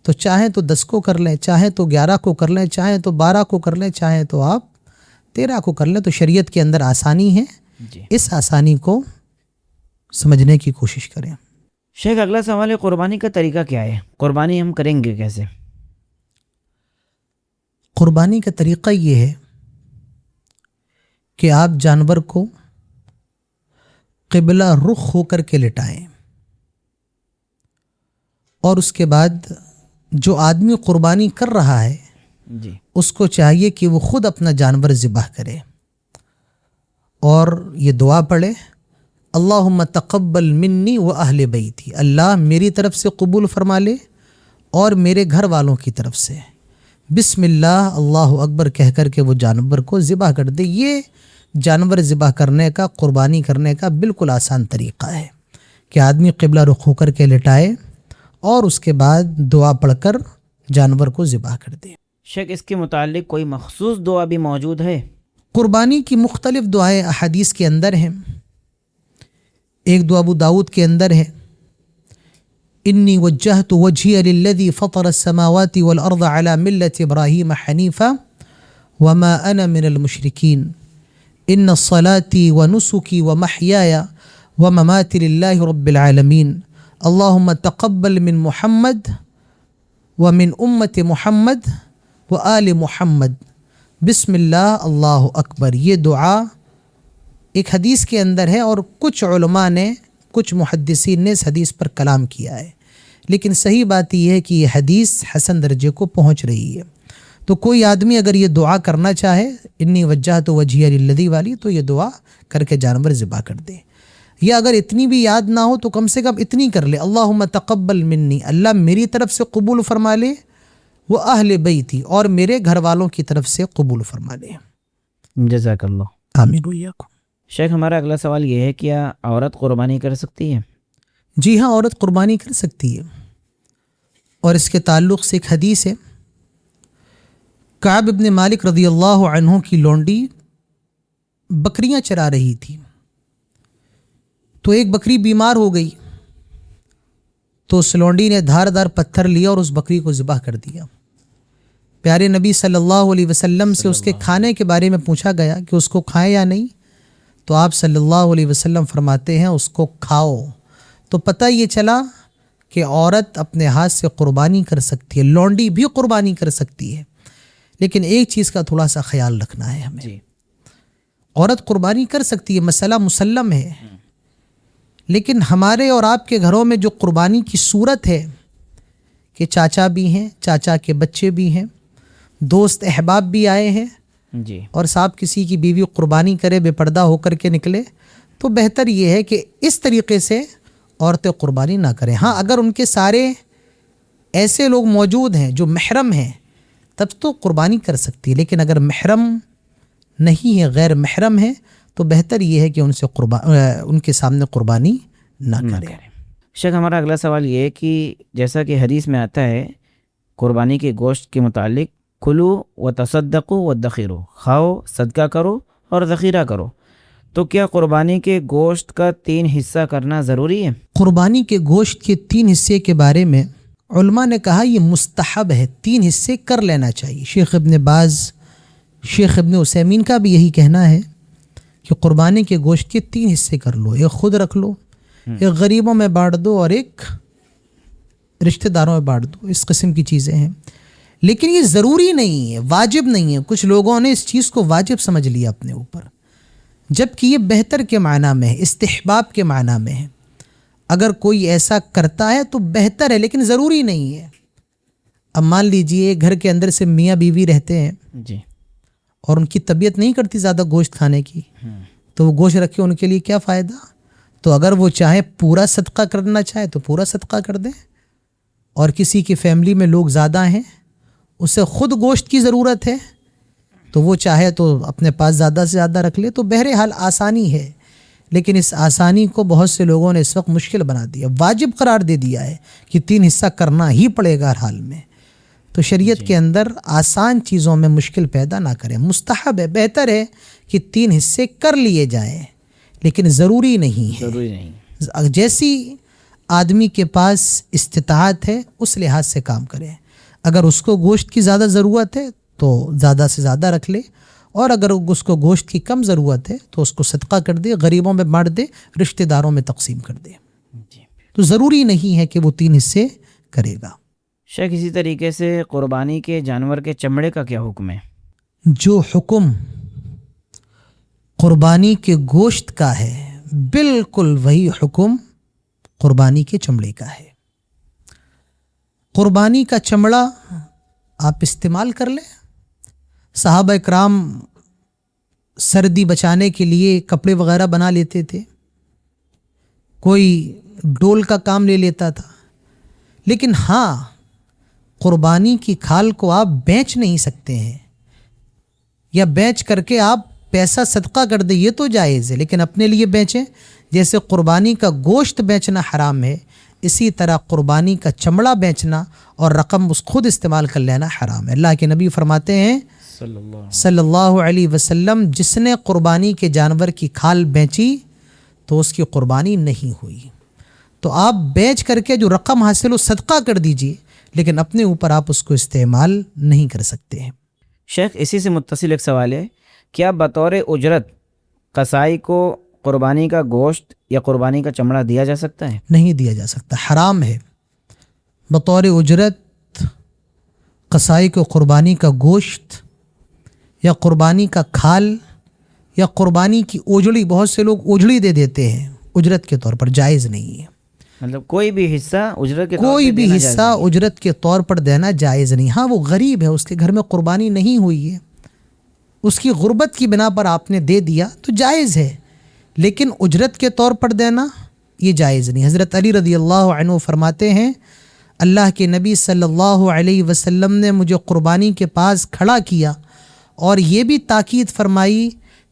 تو چاہیں تو 10 کو کر لیں، چاہیں تو 11 کو کر لیں، چاہیں تو 12 کو کر لیں، چاہیں تو آپ 13 کو کر لیں۔ تو شریعت کے اندر آسانی ہے، جی، اس آسانی کو سمجھنے کی کوشش کریں۔ شیخ اگلا سوال ہے، قربانی کا طریقہ کیا ہے؟ قربانی ہم کریں گے کیسے؟ قربانی کا طریقہ یہ ہے کہ آپ جانور کو قبلہ رخ ہو کر کے لٹائیں، اور اس کے بعد جو آدمی قربانی کر رہا ہے جی، اس کو چاہیے کہ وہ خود اپنا جانور ذبح کرے اور یہ دعا پڑھے، اللہم تقبل منی و اہل بیتی، اللہ میری طرف سے قبول فرما لے اور میرے گھر والوں کی طرف سے، بسم اللہ اللہ اکبر کہہ کر کے وہ جانور کو ذبح کر دے۔ یہ جانور ذبح کرنے کا، قربانی کرنے کا بالکل آسان طریقہ ہے کہ آدمی قبلہ رخ ہو کر کے لٹائے اور اس کے بعد دعا پڑھ کر جانور کو ذبح کر دے۔ شیخ اس کے متعلق کوئی مخصوص دعا بھی موجود ہے؟ قربانی کی مختلف دعائیں احادیث کے اندر ہیں۔ ایک دعا ابو داؤد کے اندر ہے، انی وجہت وجہی للذی فطر السماوات والارض علی ملت ابراہیم حنیفا وما انا من المشرکین ان صلاتي ونسكي ومحياي ومماتي لله رب العالمين اللهم تقبل من محمد ومن امة محمد وآل محمد بسم اللہ اللہ اکبر۔ یہ دعا ایک حدیث کے اندر ہے اور کچھ علماء نے، کچھ محدثین نے اس حدیث پر کلام کیا ہے، لیکن صحیح بات یہ ہے کہ یہ حدیث حسن درجے کو پہنچ رہی ہے۔ تو کوئی آدمی اگر یہ دعا کرنا چاہے انی وجہت وجہی للذی والی، تو یہ دعا کر کے جانور ذبح کر دے، یا اگر اتنی بھی یاد نہ ہو تو کم سے کم اتنی کر لے، اللہم تقبل منی، اللہ میری طرف سے قبول فرما لے، وہ اہل بیتی، اور میرے گھر والوں کی طرف سے قبول فرما لے۔ جزاک اللہ۔ آمین وإیاکم۔ شیخ ہمارا اگلا سوال یہ ہے، کیا عورت قربانی کر سکتی ہے؟ جی ہاں، عورت قربانی کر سکتی ہے، اور اس کے تعلق سے ایک حدیث ہے، کعب ابن مالک رضی اللہ عنہ کی لونڈی بکریاں چرا رہی تھی، تو ایک بکری بیمار ہو گئی، تو اس لونڈی نے دھاردار پتھر لیا اور اس بکری کو ذبح کر دیا۔ پیارے نبی صلی اللہ علیہ وسلم سے اس کے کھانے کے بارے میں پوچھا گیا کہ اس کو کھائیں یا نہیں، تو آپ صلی اللہ علیہ وسلم فرماتے ہیں اس کو کھاؤ۔ تو پتہ یہ چلا کہ عورت اپنے ہاتھ سے قربانی کر سکتی ہے، لونڈی بھی قربانی کر سکتی ہے، لیکن ایک چیز کا تھوڑا سا خیال رکھنا ہے ہمیں، جی، عورت قربانی کر سکتی ہے، مسئلہ مسلم ہے، لیکن ہمارے اور آپ کے گھروں میں جو قربانی کی صورت ہے کہ چاچا بھی ہیں، چاچا کے بچے بھی ہیں، دوست احباب بھی آئے ہیں، جی، اور صاحب کسی کی بیوی قربانی کرے، بے پردہ ہو کر کے نکلے، تو بہتر یہ ہے کہ اس طریقے سے عورتیں قربانی نہ کریں۔ ہاں اگر ان کے سارے ایسے لوگ موجود ہیں جو محرم ہیں تب تو قربانی کر سکتی ہے، لیکن اگر محرم نہیں ہے، غیر محرم ہے، تو بہتر یہ ہے کہ ان کے سامنے قربانی نہ کریں۔ شیخ ہمارا اگلا سوال یہ ہے کہ جیسا کہ حدیث میں آتا ہے قربانی کے گوشت کے متعلق، کلو و تصدقو و دخیرو، کھاؤ، صدقہ کرو اور ذخیرہ کرو، تو کیا قربانی کے گوشت کا 3 حصہ کرنا ضروری ہے؟ قربانی کے گوشت کے 3 حصے کے بارے میں علماء نے کہا یہ مستحب ہے، 3 حصے کر لینا چاہیے۔ شیخ ابن باز، شیخ ابن عثیمین کا بھی یہی کہنا ہے کہ قربانی کے گوشت کے 3 حصے کر لو، ایک خود رکھ لو، ایک غریبوں میں بانٹ دو اور ایک رشتہ داروں میں بانٹ دو، اس قسم کی چیزیں ہیں۔ لیکن یہ ضروری نہیں ہے، واجب نہیں ہے۔ کچھ لوگوں نے اس چیز کو واجب سمجھ لیا اپنے اوپر، جبکہ یہ بہتر کے معنی میں ہے، استحباب کے معنی میں ہے۔ اگر کوئی ایسا کرتا ہے تو بہتر ہے، لیکن ضروری نہیں ہے۔ اب مان لیجئے گھر کے اندر سے میاں بیوی رہتے ہیں جی، اور ان کی طبیعت نہیں کرتی زیادہ گوشت کھانے کی، تو وہ گوشت رکھے، ان کے لیے کیا فائدہ؟ تو اگر وہ چاہے پورا صدقہ کرنا چاہے تو پورا صدقہ کر دیں، اور کسی کی فیملی میں لوگ زیادہ ہیں، اسے خود گوشت کی ضرورت ہے، تو وہ چاہے تو اپنے پاس زیادہ سے زیادہ رکھ لے۔ تو بہرحال آسانی ہے، لیکن اس آسانی کو بہت سے لوگوں نے اس وقت مشکل بنا دیا، واجب قرار دے دیا ہے کہ 3 حصہ کرنا ہی پڑے گا ہر حال میں۔ تو شریعت کے اندر آسان چیزوں میں مشکل پیدا نہ کریں، مستحب ہے، بہتر ہے کہ 3 حصے کر لیے جائیں، لیکن ضروری نہیں ہے۔ ضروری نہیں۔ جیسی آدمی کے پاس استطاعت ہے اس لحاظ سے کام کریں۔ اگر اس کو گوشت کی زیادہ ضرورت ہے تو زیادہ سے زیادہ رکھ لے، اور اگر اس کو گوشت کی کم ضرورت ہے تو اس کو صدقہ کر دے، غریبوں میں بانٹ دے، رشتہ داروں میں تقسیم کر دے۔ تو ضروری نہیں ہے کہ وہ 3 حصے کرے گا۔ شیخ، اسی طریقے سے قربانی کے جانور کے چمڑے کا کیا حکم ہے؟ جو حکم قربانی کے گوشت کا ہے بالکل وہی حکم قربانی کے چمڑے کا ہے۔ قربانی کا چمڑا آپ استعمال کر لیں۔ صحابہ اکرام سردی بچانے کے لیے کپڑے وغیرہ بنا لیتے تھے، کوئی ڈول کا کام لے لیتا تھا، لیکن ہاں قربانی کی کھال کو آپ بیچ نہیں سکتے ہیں، یا بیچ کر کے آپ پیسہ صدقہ کر دیں، یہ تو جائز ہے، لیکن اپنے لیے بیچیں۔ جیسے قربانی کا گوشت بیچنا حرام ہے، اسی طرح قربانی کا چمڑا بیچنا اور رقم اس خود استعمال کر لینا حرام ہے۔ اللہ کے نبی فرماتے ہیں صلی اللہ علیہ وسلم، جس نے قربانی کے جانور کی کھال بیچی تو اس کی قربانی نہیں ہوئی۔ تو آپ بیچ کر کے جو رقم حاصل ہو صدقہ کر دیجئے، لیکن اپنے اوپر آپ اس کو استعمال نہیں کر سکتے ہیں۔ شیخ، اسی سے متصل ایک سوال ہے، کیا بطور اجرت قصائی کو قربانی کا گوشت یا قربانی کا چمڑا دیا جا سکتا ہے؟ نہیں دیا جا سکتا، حرام ہے۔ بطور اجرت قصائی کو قربانی کا گوشت یا قربانی کا کھال یا قربانی کی اوجڑی، بہت سے لوگ اوجڑی دے دیتے ہیں اجرت کے طور پر، جائز نہیں ہے۔ مطلب کوئی بھی حصہ اجرت کے طور پر کوئی بھی دینا حصہ جائز نہیں۔ اجرت کے طور پر دینا جائز نہیں۔ ہاں وہ غریب ہے، اس کے گھر میں قربانی نہیں ہوئی ہے، اس کی غربت کی بنا پر آپ نے دے دیا تو جائز ہے، لیکن اجرت کے طور پر دینا یہ جائز نہیں۔ حضرت علی رضی اللہ عنہ فرماتے ہیں، اللہ کے نبی صلی اللہ علیہ وسلم نے مجھے قربانی کے پاس کھڑا کیا اور یہ بھی تاکید فرمائی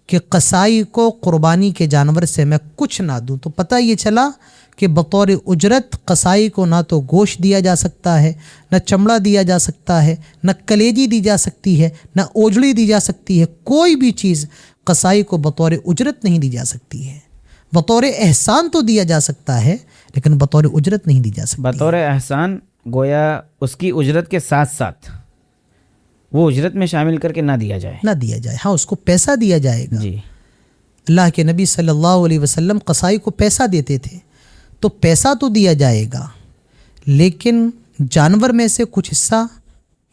کہ قصائی کو قربانی کے جانور سے میں کچھ نہ دوں۔ تو پتہ یہ چلا کہ بطور اجرت قصائی کو نہ تو گوشت دیا جا سکتا ہے، نہ چمڑا دیا جا سکتا ہے، نہ کلیجی دی جا سکتی ہے، نہ اوجڑی دی جا سکتی ہے، کوئی بھی چیز قصائی کو بطور اجرت نہیں دی جا سکتی ہے۔ بطور احسان تو دیا جا سکتا ہے، لیکن بطور اجرت نہیں دی جا سکتی۔ بطور احسان گویا اس کی اجرت کے ساتھ ساتھ وہ اجرت میں شامل کر کے نہ دیا جائے، نہ دیا جائے، ہاں اس کو پیسہ دیا جائے گا۔ جی، اللہ کے نبی صلی اللہ علیہ وسلم قصائی کو پیسہ دیتے تھے، تو پیسہ تو دیا جائے گا، لیکن جانور میں سے کچھ حصہ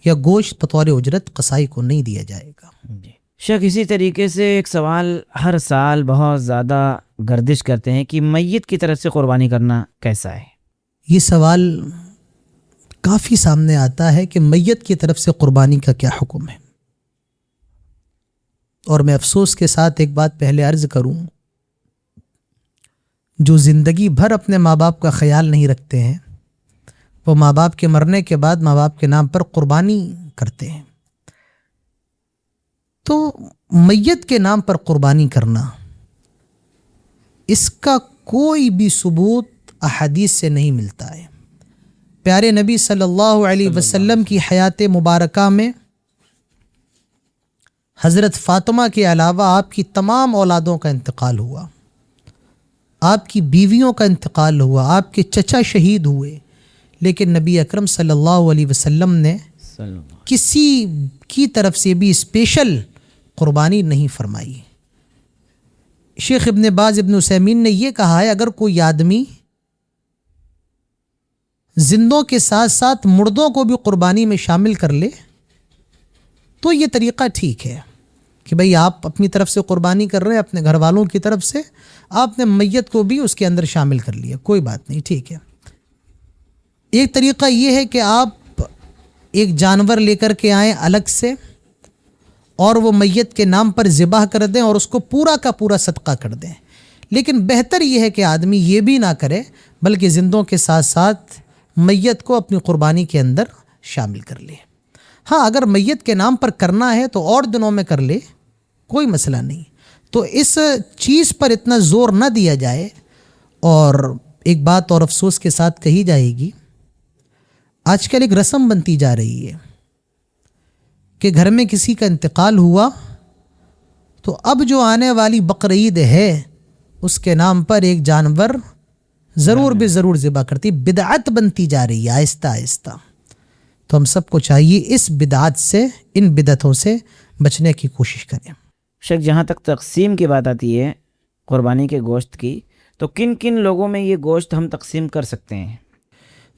یا گوشت بطور اجرت قصائی کو نہیں دیا جائے گا۔ جی شیخ، اسی طریقے سے ایک سوال ہر سال بہت زیادہ گردش کرتے ہیں کہ میت کی طرف سے قربانی کرنا کیسا ہے؟ یہ سوال کافی سامنے آتا ہے کہ میت کی طرف سے قربانی کا کیا حکم ہے، اور میں افسوس کے ساتھ ایک بات پہلے عرض کروں، جو زندگی بھر اپنے ماں باپ کا خیال نہیں رکھتے ہیں، وہ ماں باپ کے مرنے کے بعد ماں باپ کے نام پر قربانی کرتے ہیں۔ تو میت کے نام پر قربانی کرنا، اس کا کوئی بھی ثبوت احادیث سے نہیں ملتا ہے۔ پیارے نبی صلی اللہ علیہ وسلم کی حیات مبارکہ میں حضرت فاطمہ کے علاوہ آپ کی تمام اولادوں کا انتقال ہوا، آپ کی بیویوں کا انتقال ہوا، آپ کے چچا شہید ہوئے، لیکن نبی اکرم صلی اللہ علیہ وسلم نے کسی کی طرف سے بھی اسپیشل قربانی نہیں فرمائی۔ شیخ ابن باز ابن عثیمین نے یہ کہا ہے اگر کوئی آدمی زندوں کے ساتھ ساتھ مردوں کو بھی قربانی میں شامل کر لے تو یہ طریقہ ٹھیک ہے کہ بھئی آپ اپنی طرف سے قربانی کر رہے ہیں، اپنے گھر والوں کی طرف سے آپ نے میت کو بھی اس کے اندر شامل کر لیا، کوئی بات نہیں، ٹھیک ہے۔ ایک طریقہ یہ ہے کہ آپ ایک جانور لے کر کے آئیں الگ سے اور وہ میت کے نام پر ذبح کر دیں اور اس کو پورا کا پورا صدقہ کر دیں، لیکن بہتر یہ ہے کہ آدمی یہ بھی نہ کرے بلکہ زندوں کے ساتھ ساتھ میت کو اپنی قربانی کے اندر شامل کر لے۔ ہاں اگر میت کے نام پر کرنا ہے تو اور دنوں میں کر لے، کوئی مسئلہ نہیں، تو اس چیز پر اتنا زور نہ دیا جائے۔ اور ایک بات اور افسوس کے ساتھ کہی جائے گی، آج کل ایک رسم بنتی جا رہی ہے کہ گھر میں کسی کا انتقال ہوا تو اب جو آنے والی بقرعید ہے اس کے نام پر ایک جانور ضرور بے ضرور ذبح کرتی، بدعت بنتی جا رہی ہے آہستہ آہستہ۔ تو ہم سب کو چاہیے اس بدعت سے، ان بدعتوں سے بچنے کی کوشش کریں۔ شیخ جہاں تک تقسیم کی بات آتی ہے قربانی کے گوشت کی، تو کن کن لوگوں میں یہ گوشت ہم تقسیم کر سکتے ہیں؟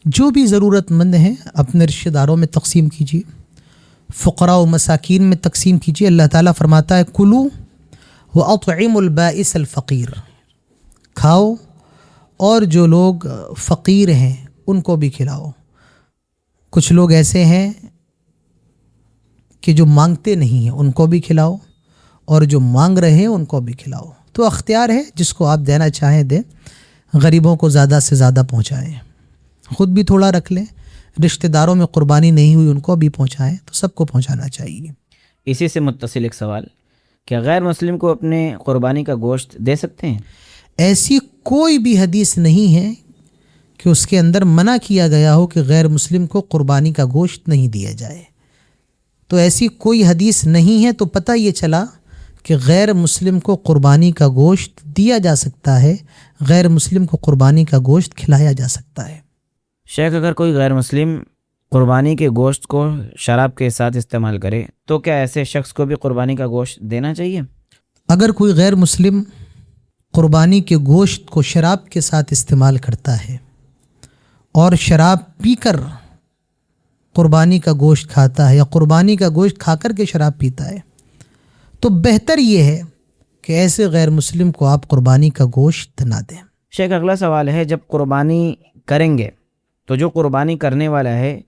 جو بھی ضرورت مند ہیں اپنے رشتہ داروں میں تقسیم کیجیے، فقراء و مساکین میں تقسیم کیجیے۔ اللہ تعالیٰ فرماتا ہے کلو وَأَطْعِمُوا الْبَائِسَ الْفَقِيرَ، کھاؤ اور جو لوگ فقیر ہیں ان کو بھی کھلاؤ۔ کچھ لوگ ایسے ہیں کہ جو مانگتے نہیں ہیں ان کو بھی کھلاؤ، اور جو مانگ رہے ہیں ان کو بھی کھلاؤ۔ تو اختیار ہے، جس کو آپ دینا چاہیں دیں، غریبوں کو زیادہ سے زیادہ پہنچائیں، خود بھی تھوڑا رکھ لیں، رشتہ داروں میں قربانی نہیں ہوئی ان کو بھی پہنچائیں، تو سب کو پہنچانا چاہیے۔ اسی سے متصل ایک سوال، کیا غیر مسلم کو اپنے قربانی کا گوشت دے سکتے ہیں؟ ایسی کوئی بھی حدیث نہیں ہے کہ اس کے اندر منع کیا گیا ہو کہ غیر مسلم کو قربانی کا گوشت نہیں دیا جائے۔ تو ایسی کوئی حدیث نہیں ہے، تو پتہ یہ چلا کہ غیر مسلم کو قربانی کا گوشت دیا جا سکتا ہے، غیر مسلم کو قربانی کا گوشت کھلایا جا سکتا ہے۔ شیخ اگر کوئی غیر مسلم قربانی کے گوشت کو شراب کے ساتھ استعمال کرے تو کیا ایسے شخص کو بھی قربانی کا گوشت دینا چاہیے؟ اگر کوئی غیر مسلم قربانی کے گوشت کو شراب کے ساتھ استعمال کرتا ہے اور شراب پی کر قربانی کا گوشت کھاتا ہے یا قربانی کا گوشت کھا کر کے شراب پیتا ہے، تو بہتر یہ ہے کہ ایسے غیر مسلم کو آپ قربانی کا گوشت نہ دیں۔ شیخ اگلا سوال ہے، جب قربانی کریں گے تو جو قربانی کرنے والا ہے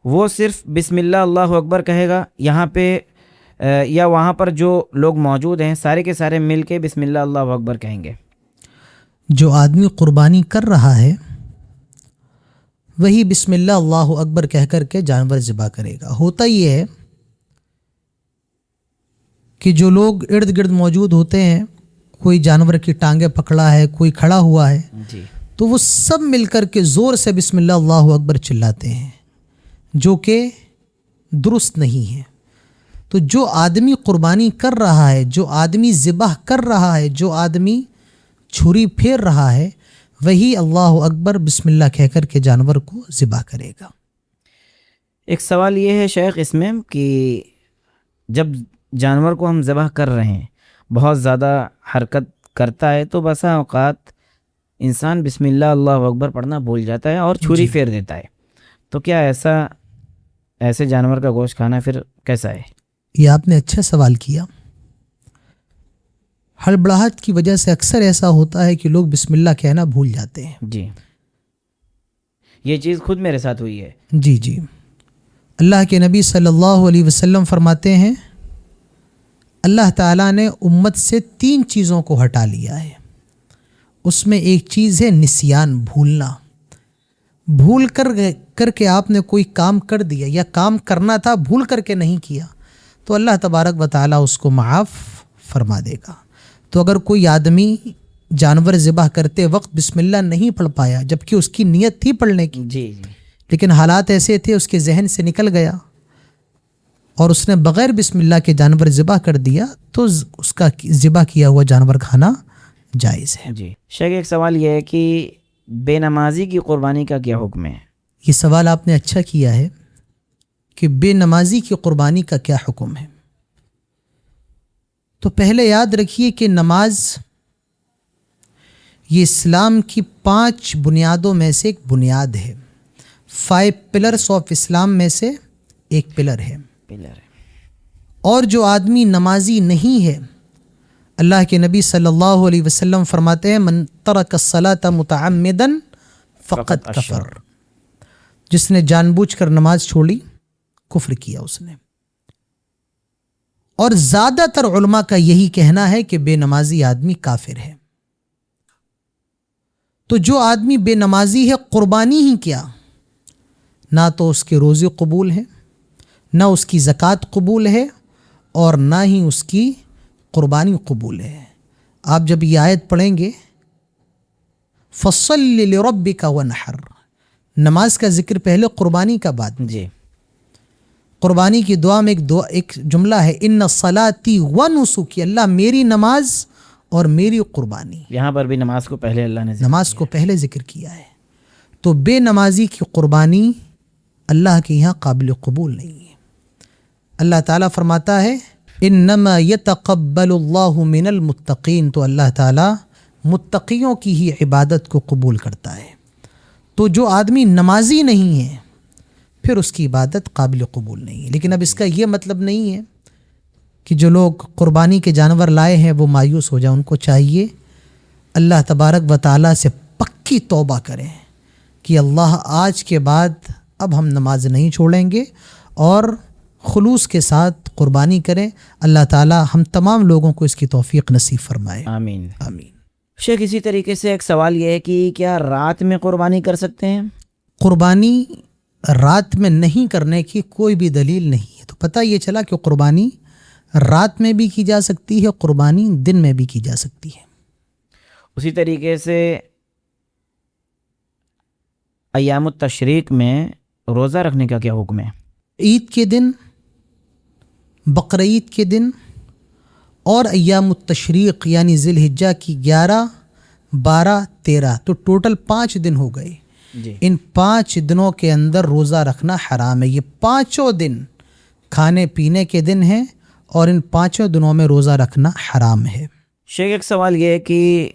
وہ صرف بسم اللہ اللہ اکبر کہے گا یہاں پہ، یا وہاں پر جو لوگ موجود ہیں سارے کے سارے مل کے بسم اللہ اللہ اکبر کہیں گے؟ جو آدمی قربانی کر رہا ہے وہی بسم اللہ اللہ اکبر کہہ کر کے جانور ذبح کرے گا۔ ہوتا یہ ہے کہ جو لوگ ارد گرد موجود ہوتے ہیں، کوئی جانور کی ٹانگیں پکڑا ہے، کوئی کھڑا ہوا ہے، جی، تو وہ سب مل کر کے زور سے بسم اللہ اللہ اکبر چلاتے ہیں، جو کہ درست نہیں ہے۔ تو جو آدمی قربانی کر رہا ہے، جو آدمی ذبح کر رہا ہے، جو آدمی چھری پھیر رہا ہے، وہی اللہ اکبر بسم اللہ کہہ کر کے جانور کو ذبح کرے گا۔ ایک سوال یہ ہے شیخ اس میں کہ جب جانور کو ہم ذبح کر رہے ہیں بہت زیادہ حرکت کرتا ہے تو بسا اوقات انسان بسم اللہ اللہ اکبر پڑھنا بھول جاتا ہے اور چھری پھیر دیتا ہے، تو کیا ایسے جانور کا گوشت کھانا پھر کیسا ہے؟ یہ آپ نے اچھا سوال کیا۔ ہڑبڑاہٹ کی وجہ سے اکثر ایسا ہوتا ہے کہ لوگ بسم اللہ کہنا بھول جاتے ہیں۔ جی، یہ چیز خود میرے ساتھ ہوئی ہے۔ جی، اللہ کے نبی صلی اللہ علیہ وسلم فرماتے ہیں اللہ تعالیٰ نے امت سے 3 چیزوں کو ہٹا لیا ہے، اس میں ایک چیز ہے نسیان، بھولنا۔ بھول کر کے آپ نے کوئی کام کر دیا یا کام کرنا تھا بھول کر کے نہیں کیا تو اللہ تبارک و تعالیٰ اس کو معاف فرما دے گا۔ تو اگر کوئی آدمی جانور ذبح کرتے وقت بسم اللہ نہیں پڑھ پایا جبکہ اس کی نیت تھی پڑھنے کی، جی، لیکن حالات ایسے تھے اس کے ذہن سے نکل گیا، اور اس نے بغیر بسم اللہ کے جانور ذبح کر دیا تو اس کا ذبح کیا ہوا جانور کھانا جائز ہے۔ جی شیخ، ایک سوال یہ ہے کہ بے نمازی کی قربانی کا کیا حکم ہے؟ یہ سوال آپ نے اچھا کیا ہے کہ بے نمازی کی قربانی کا کیا حکم ہے۔ تو پہلے یاد رکھیے کہ نماز یہ اسلام کی 5 بنیادوں میں سے ایک بنیاد ہے، 5 پلرس آف اسلام میں سے ایک پلر ہے۔ اور جو آدمی نمازی نہیں ہے، اللہ کے نبی صلی اللہ علیہ وسلم فرماتے ہیں من ترک الصلاۃ متعمدا فقد کفر، جس نے جان بوجھ کر نماز چھوڑی کفر کیا اس نے۔ اور زیادہ تر علماء کا یہی کہنا ہے کہ بے نمازی آدمی کافر ہے۔ تو جو آدمی بے نمازی ہے، قربانی ہی کیا، نہ تو اس کے روزے قبول ہے، نہ اس کی زکوٰۃ قبول ہے، اور نہ ہی اس کی قربانی قبول ہے۔ آپ جب یہ آیت پڑھیں گے فَصَلِّ لِرَبِّكَ وَانْحَرْ، نماز کا ذکر پہلے، قربانی کا بعد۔ جی قربانی کی دعا میں ایک جملہ ہے ان صلاتی و نسکی، اللہ میری نماز اور میری قربانی، یہاں پر بھی نماز کو پہلے اللہ نے نماز کو پہلے ذکر کیا ہے۔ تو بے نمازی کی قربانی اللہ کے یہاں قابل قبول نہیں ہے۔ اللہ تعالیٰ فرماتا ہے انما یتقبل اللہ من المتقین، تو اللہ تعالیٰ متقیوں کی ہی عبادت کو قبول کرتا ہے۔ تو جو آدمی نمازی نہیں ہے پھر اس کی عبادت قابل قبول نہیں ہے۔ لیکن اب اس کا یہ مطلب نہیں ہے کہ جو لوگ قربانی کے جانور لائے ہیں وہ مایوس ہو جائیں، ان کو چاہیے اللہ تبارک و تعالیٰ سے پکی توبہ کریں کہ اللہ آج کے بعد اب ہم نماز نہیں چھوڑیں گے، اور خلوص کے ساتھ قربانی کریں۔ اللہ تعالیٰ ہم تمام لوگوں کو اس کی توفیق نصیب فرمائے، آمین آمین۔ شیخ، اسی طریقے سے ایک سوال یہ ہے کہ کیا رات میں قربانی کر سکتے ہیں؟ قربانی رات میں نہیں کرنے کی کوئی بھی دلیل نہیں ہے۔ تو پتہ یہ چلا کہ قربانی رات میں بھی کی جا سکتی ہے، قربانی دن میں بھی کی جا سکتی ہے۔ اسی طریقے سے ایام التشریق میں روزہ رکھنے کا کیا حکم ہے؟ عید کے دن، بقرعید کے دن، اور ایام التشریق یعنی ذی الحجہ کی 11، 12، 13، تو ٹوٹل 5 دن ہو گئے۔ جی ان 5 دنوں کے اندر روزہ رکھنا حرام ہے۔ یہ 5 دن کھانے پینے کے دن ہیں، اور ان 5 دنوں میں روزہ رکھنا حرام ہے۔ شیخ، ایک سوال یہ ہے کہ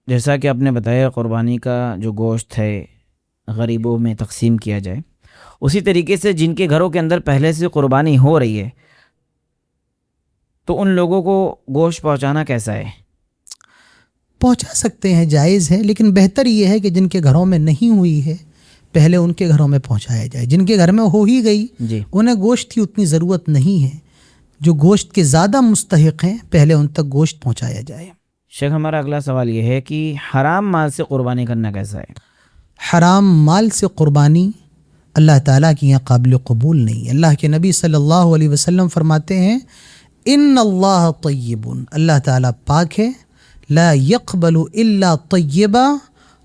جیسا کہ آپ نے بتایا قربانی کا جو گوشت ہے غریبوں میں تقسیم کیا جائے، اسی طریقے سے جن کے گھروں کے اندر پہلے سے قربانی ہو رہی ہے تو ان لوگوں کو گوشت پہنچانا کیسا ہے؟ پہنچا سکتے ہیں، جائز ہے، لیکن بہتر یہ ہے کہ جن کے گھروں میں نہیں ہوئی ہے پہلے ان کے گھروں میں پہنچایا جائے۔ جن کے گھر میں ہو ہی گئی جی انہیں گوشت کی اتنی ضرورت نہیں ہے، جو گوشت کے زیادہ مستحق ہیں پہلے ان تک گوشت پہنچایا جائے۔ شیخ، ہمارا اگلا سوال یہ ہے کہ حرام مال سے قربانی کرنا کیسا ہے؟ حرام مال سے قربانی اللہ تعالیٰ کی یہاں قابل قبول نہیں ہے۔ اللہ کے نبی صلی اللہ علیہ وسلم فرماتے ہیں ان اللہ طیب، اللہ تعالیٰ پاک ہے، لا يقبل الا طیبا،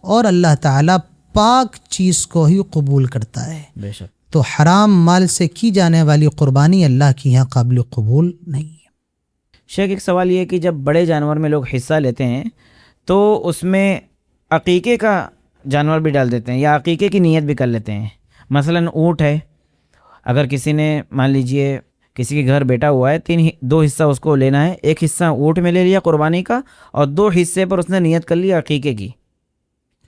اور اللہ تعالیٰ پاک چیز کو ہی قبول کرتا ہے۔ بے شک۔ تو حرام مال سے کی جانے والی قربانی اللہ کی یہاں قابل قبول نہیں ہے۔ شیخ، ایک سوال یہ ہے کہ جب بڑے جانور میں لوگ حصہ لیتے ہیں تو اس میں عقیقے کا جانور بھی ڈال دیتے ہیں یا عقیقے کی نیت بھی کر لیتے ہیں۔ مثلاً اونٹ ہے، اگر کسی نے مان لیجئے کسی کے گھر بیٹا ہوا ہے، 2 حصہ اس کو لینا ہے، ایک حصہ اونٹ میں لے لیا قربانی کا، اور 2 حصے پر اس نے نیت کر لیا عقیقے کی،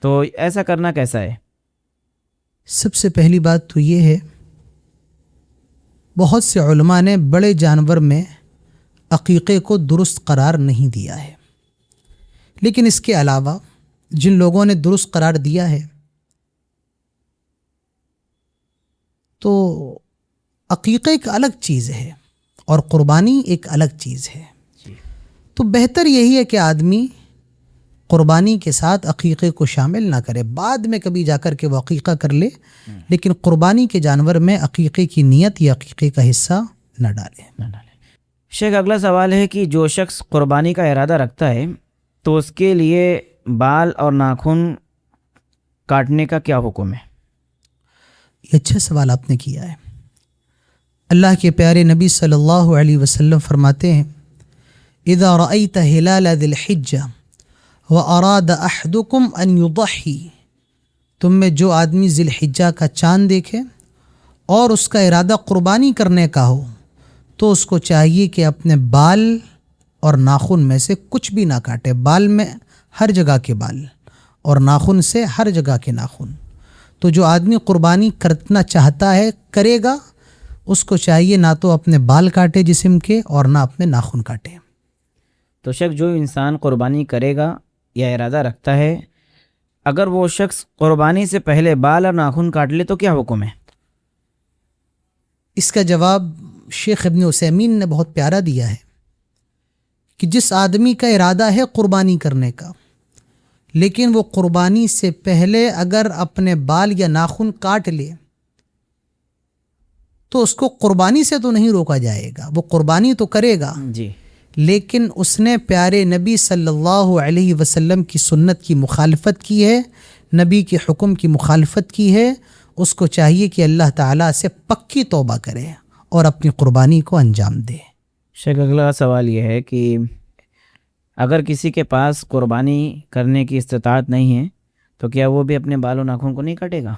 تو ایسا کرنا کیسا ہے؟ سب سے پہلی بات تو یہ ہے، بہت سے علماء نے بڑے جانور میں عقیقے کو درست قرار نہیں دیا ہے، لیکن اس کے علاوہ جن لوگوں نے درست قرار دیا ہے تو عقیقہ ایک الگ چیز ہے اور قربانی ایک الگ چیز ہے۔ تو بہتر یہی ہے کہ آدمی قربانی کے ساتھ عقیقے کو شامل نہ کرے، بعد میں کبھی جا کر کے وہ عقیقہ کر لے، لیکن قربانی کے جانور میں عقیقے کی نیت یا عقیقے کا حصہ نہ ڈالے۔ شیخ، اگلا سوال ہے کہ جو شخص قربانی کا ارادہ رکھتا ہے تو اس کے لیے بال اور ناخن کاٹنے کا کیا حکم ہے؟ یہ اچھا سوال آپ نے کیا ہے۔ اللہ کے پیارے نبی صلی اللہ علیہ وسلم فرماتے ہیں اذا رأیت ہلال ذی الحجہ واراد احدکم ان یضحی، تم میں جو آدمی ذی الحجہ کا چاند دیکھے اور اس کا ارادہ قربانی کرنے کا ہو تو اس کو چاہیے کہ اپنے بال اور ناخن میں سے کچھ بھی نہ کاٹے، بال میں ہر جگہ کے بال اور ناخن سے ہر جگہ کے ناخن۔ تو جو آدمی قربانی کرنا چاہتا ہے کرے گا، اس کو چاہیے نہ تو اپنے بال کاٹے جسم کے اور نہ اپنے ناخن کاٹے۔ تو شخص جو انسان قربانی کرے گا یا ارادہ رکھتا ہے، اگر وہ شخص قربانی سے پہلے بال اور ناخن کاٹ لے تو کیا حکم ہے؟ اس کا جواب شیخ ابن عثیمین نے بہت پیارا دیا ہے کہ جس آدمی کا ارادہ ہے قربانی کرنے کا، لیکن وہ قربانی سے پہلے اگر اپنے بال یا ناخن کاٹ لے تو اس کو قربانی سے تو نہیں روکا جائے گا، وہ قربانی تو کرے گا جی، لیکن اس نے پیارے نبی صلی اللہ علیہ وسلم کی سنت کی مخالفت کی ہے، نبی کے حکم کی مخالفت کی ہے۔ اس کو چاہیے کہ اللہ تعالیٰ سے پکی توبہ کرے اور اپنی قربانی کو انجام دے۔ شیخ اگلا سوال یہ ہے کہ اگر کسی کے پاس قربانی کرنے کی استطاعت نہیں ہے تو کیا وہ بھی اپنے بال و ناخن کو نہیں کاٹے گا؟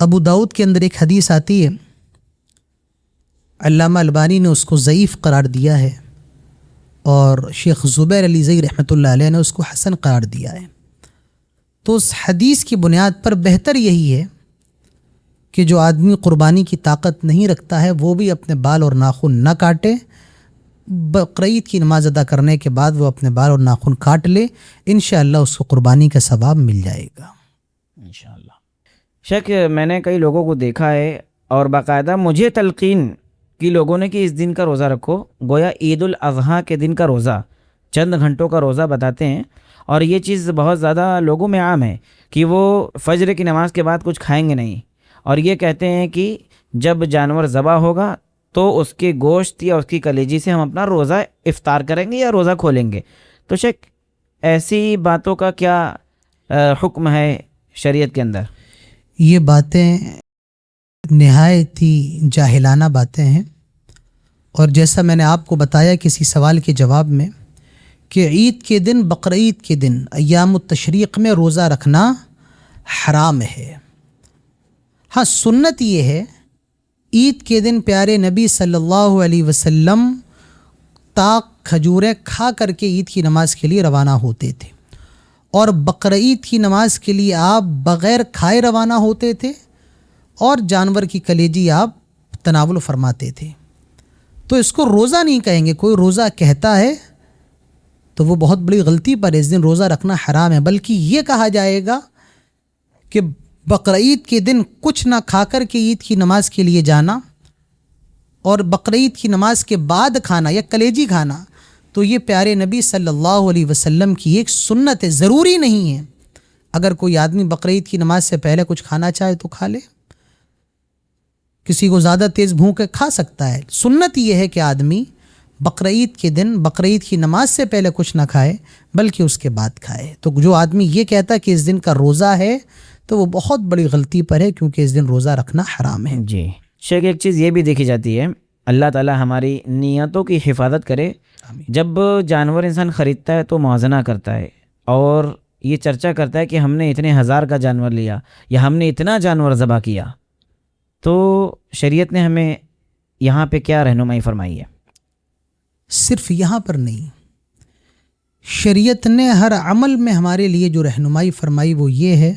ابو داؤد کے اندر ایک حدیث آتی ہے، علامہ البانی نے اس کو ضعیف قرار دیا ہے اور شیخ زبیر علی زئی رحمۃ اللہ علیہ نے اس کو حسن قرار دیا ہے۔ تو اس حدیث کی بنیاد پر بہتر یہی ہے کہ جو آدمی قربانی کی طاقت نہیں رکھتا ہے وہ بھی اپنے بال اور ناخن نہ کاٹے، بقرعید کی نماز ادا کرنے کے بعد وہ اپنے بال اور ناخن کاٹ لے، انشاءاللہ اس کو قربانی کا ثواب مل جائے گا انشاءاللہ۔ شیخ میں نے کئی لوگوں کو دیکھا ہے اور باقاعدہ مجھے تلقین کی لوگوں نے کہ اس دن کا روزہ رکھو، گویا عید الاضحیٰ کے دن کا روزہ، چند گھنٹوں کا روزہ بتاتے ہیں، اور یہ چیز بہت زیادہ لوگوں میں عام ہے کہ وہ فجر کی نماز کے بعد کچھ کھائیں گے نہیں، اور یہ کہتے ہیں کہ جب جانور ذبح ہوگا تو اس کے گوشت یا اس کی کلیجی سے ہم اپنا روزہ افطار کریں گے یا روزہ کھولیں گے۔ تو شیخ ایسی باتوں کا کیا حکم ہے شریعت کے اندر؟ یہ باتیں نہایت ہی جاہلانہ باتیں ہیں، اور جیسا میں نے آپ کو بتایا کسی سوال کے جواب میں کہ عید کے دن، بقرعید کے دن، ایام التشریق میں روزہ رکھنا حرام ہے۔ ہاں سنت یہ ہے، عید کے دن پیارے نبی صلی اللہ علیہ وسلم تاک کھجوریں کھا کر کے عید کی نماز کے لیے روانہ ہوتے تھے، اور بقرعید کی نماز کے لیے آپ بغیر کھائے روانہ ہوتے تھے اور جانور کی کلیجی آپ تناول فرماتے تھے۔ تو اس کو روزہ نہیں کہیں گے، کوئی روزہ کہتا ہے تو وہ بہت بڑی غلطی پر اس دن روزہ رکھنا حرام ہے، بلکہ یہ کہا جائے گا کہ بقرعید کے دن کچھ نہ کھا کر کے عید کی نماز کے لیے جانا اور بقرعید کی نماز کے بعد کھانا یا کلیجی کھانا، تو یہ پیارے نبی صلی اللہ علیہ وسلم کی ایک سنت ہے، ضروری نہیں ہے۔ اگر کوئی آدمی بقرعید کی نماز سے پہلے کچھ کھانا چاہے تو کھا لے، کسی کو زیادہ تیز بھوک ہے کھا سکتا ہے۔ سنت یہ ہے کہ آدمی بقرعید کے دن بقرعید کی نماز سے پہلے کچھ نہ کھائے بلکہ اس کے بعد کھائے۔ تو جو آدمی یہ کہتا ہے کہ اس دن کا روزہ ہے تو وہ بہت بڑی غلطی پر ہے، کیونکہ اس دن روزہ رکھنا حرام ہے۔ جی شیخ، ایک چیز یہ بھی دیکھی جاتی ہے، اللہ تعالی ہماری نیتوں کی حفاظت کرے، جب جانور انسان خریدتا ہے تو موازنہ کرتا ہے اور یہ چرچا کرتا ہے کہ ہم نے اتنے ہزار کا جانور لیا یا ہم نے اتنا جانور ذبح کیا، تو شریعت نے ہمیں یہاں پہ کیا رہنمائی فرمائی ہے؟ صرف یہاں پر نہیں، شریعت نے ہر عمل میں ہمارے لیے جو رہنمائی فرمائی وہ یہ ہے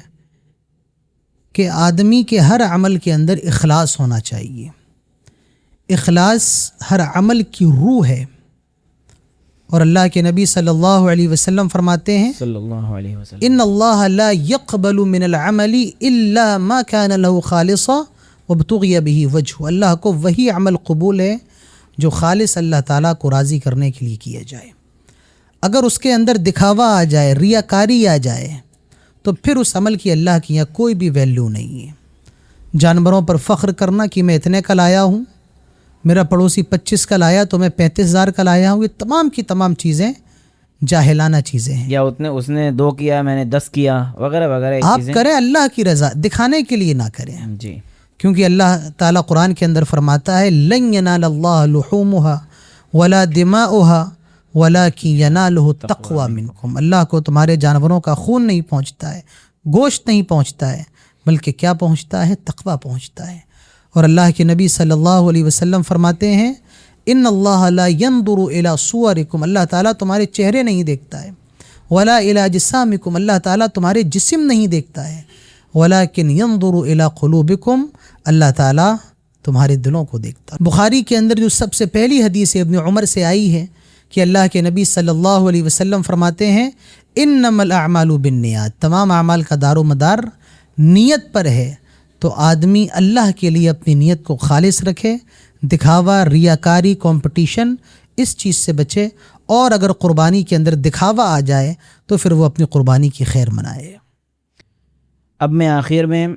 کہ آدمی کے ہر عمل کے اندر اخلاص ہونا چاہیے۔ اخلاص ہر عمل کی روح ہے، اور اللہ کے نبی صلی اللہ علیہ وسلم فرماتے ہیں صلی اللہ علیہ وسلم، ان اللہ لا يقبل من العمل الا ما كان له خالصا وابتغي به وجهه، اللہ کو وہی عمل قبول ہے جو خالص اللہ تعالیٰ کو راضی کرنے کے لیے کیا جائے۔ اگر اس کے اندر دکھاوا آ جائے، ریاکاری آ جائے، تو پھر اس عمل کی اللہ کی یہاں کوئی بھی ویلیو نہیں ہے۔ جانوروں پر فخر کرنا کہ میں اتنے کا لایا ہوں، میرا پڑوسی 25 کا لایا تو میں 35,000 کا لایا ہوں، یہ تمام کی تمام چیزیں جاہلانہ چیزیں ہیں۔ یا اس نے 2 کیا میں نے 10 کیا وغیرہ وغیرہ آپ چیزیں کریں اللہ کی رضا، دکھانے کے لیے نہ کریں، جی کیونکہ اللہ تعالیٰ قرآن کے اندر فرماتا ہے لن ینال اللہ لحومها ولا دماؤها ولکن ینالہ التقوی منکم، اللہ کو تمہارے جانوروں کا خون نہیں پہنچتا ہے، گوشت نہیں پہنچتا ہے، بلکہ کیا پہنچتا ہے؟ تقوی پہنچتا ہے۔ اور اللہ کے نبی صلی اللہ علیہ وسلم فرماتے ہیں ان اللہ لا ينظر الى صورکم، اللہ تعالیٰ تمہارے چہرے نہیں دیکھتا ہے، ولا الى اجسامکم، اللہ تعالیٰ تمہارے جسم نہیں دیکھتا ہے، ولکن ينظر الى قلوبکم، اللہ تعالیٰ تمہارے دلوں کو دیکھتا ہے۔ بخاری کے اندر جو سب سے پہلی حدیث ابن عمر سے آئی ہے کہ اللہ کے نبی صلی اللہ علیہ وسلم فرماتے ہیں انما الاعمال بالنیات، تمام اعمال کا دار و مدار نیت پر ہے، تو آدمی اللہ کے لیے اپنی نیت کو خالص رکھے، دکھاوا، ریاکاری، کمپٹیشن اس چیز سے بچے، اور اگر قربانی کے اندر دکھاوا آ جائے تو پھر وہ اپنی قربانی کی خیر منائے۔ اب میں آخر میں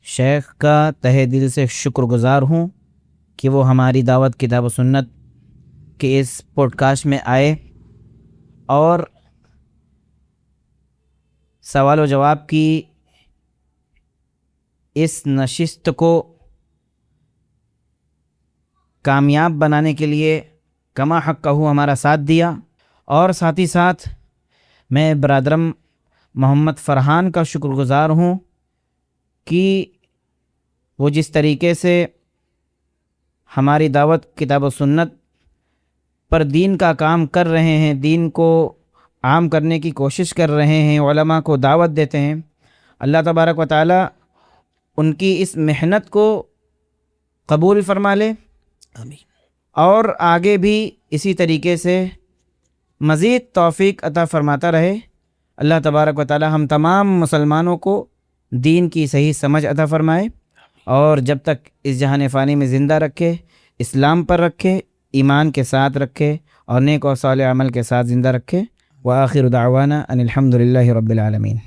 شیخ کا تہہ دل سے شکر گزار ہوں کہ وہ ہماری دعوت کتاب و سنت کے اس پوڈ کاسٹ میں آئے اور سوال و جواب کی اس نشست کو کامیاب بنانے کے لیے کما حق کہو ہمارا ساتھ دیا، اور ساتھ ہی ساتھ میں برادرم محمد فرحان کا شکر گزار ہوں کہ وہ جس طریقے سے ہماری دعوت کتاب و سنت پر دین کا کام کر رہے ہیں، دین کو عام کرنے کی کوشش کر رہے ہیں، علماء کو دعوت دیتے ہیں، اللہ تبارک و تعالی ان کی اس محنت کو قبول فرما لے، آمین، اور آگے بھی اسی طریقے سے مزید توفیق عطا فرماتا رہے۔ اللہ تبارک و تعالی ہم تمام مسلمانوں کو دین کی صحیح سمجھ عطا فرمائے، اور جب تک اس جہان فانی میں زندہ رکھے، اسلام پر رکھے، ایمان کے ساتھ رکھے، اور نیک اور صالح عمل کے ساتھ زندہ رکھے۔ وآخر دعوانا ان الحمد للہ رب العالمین۔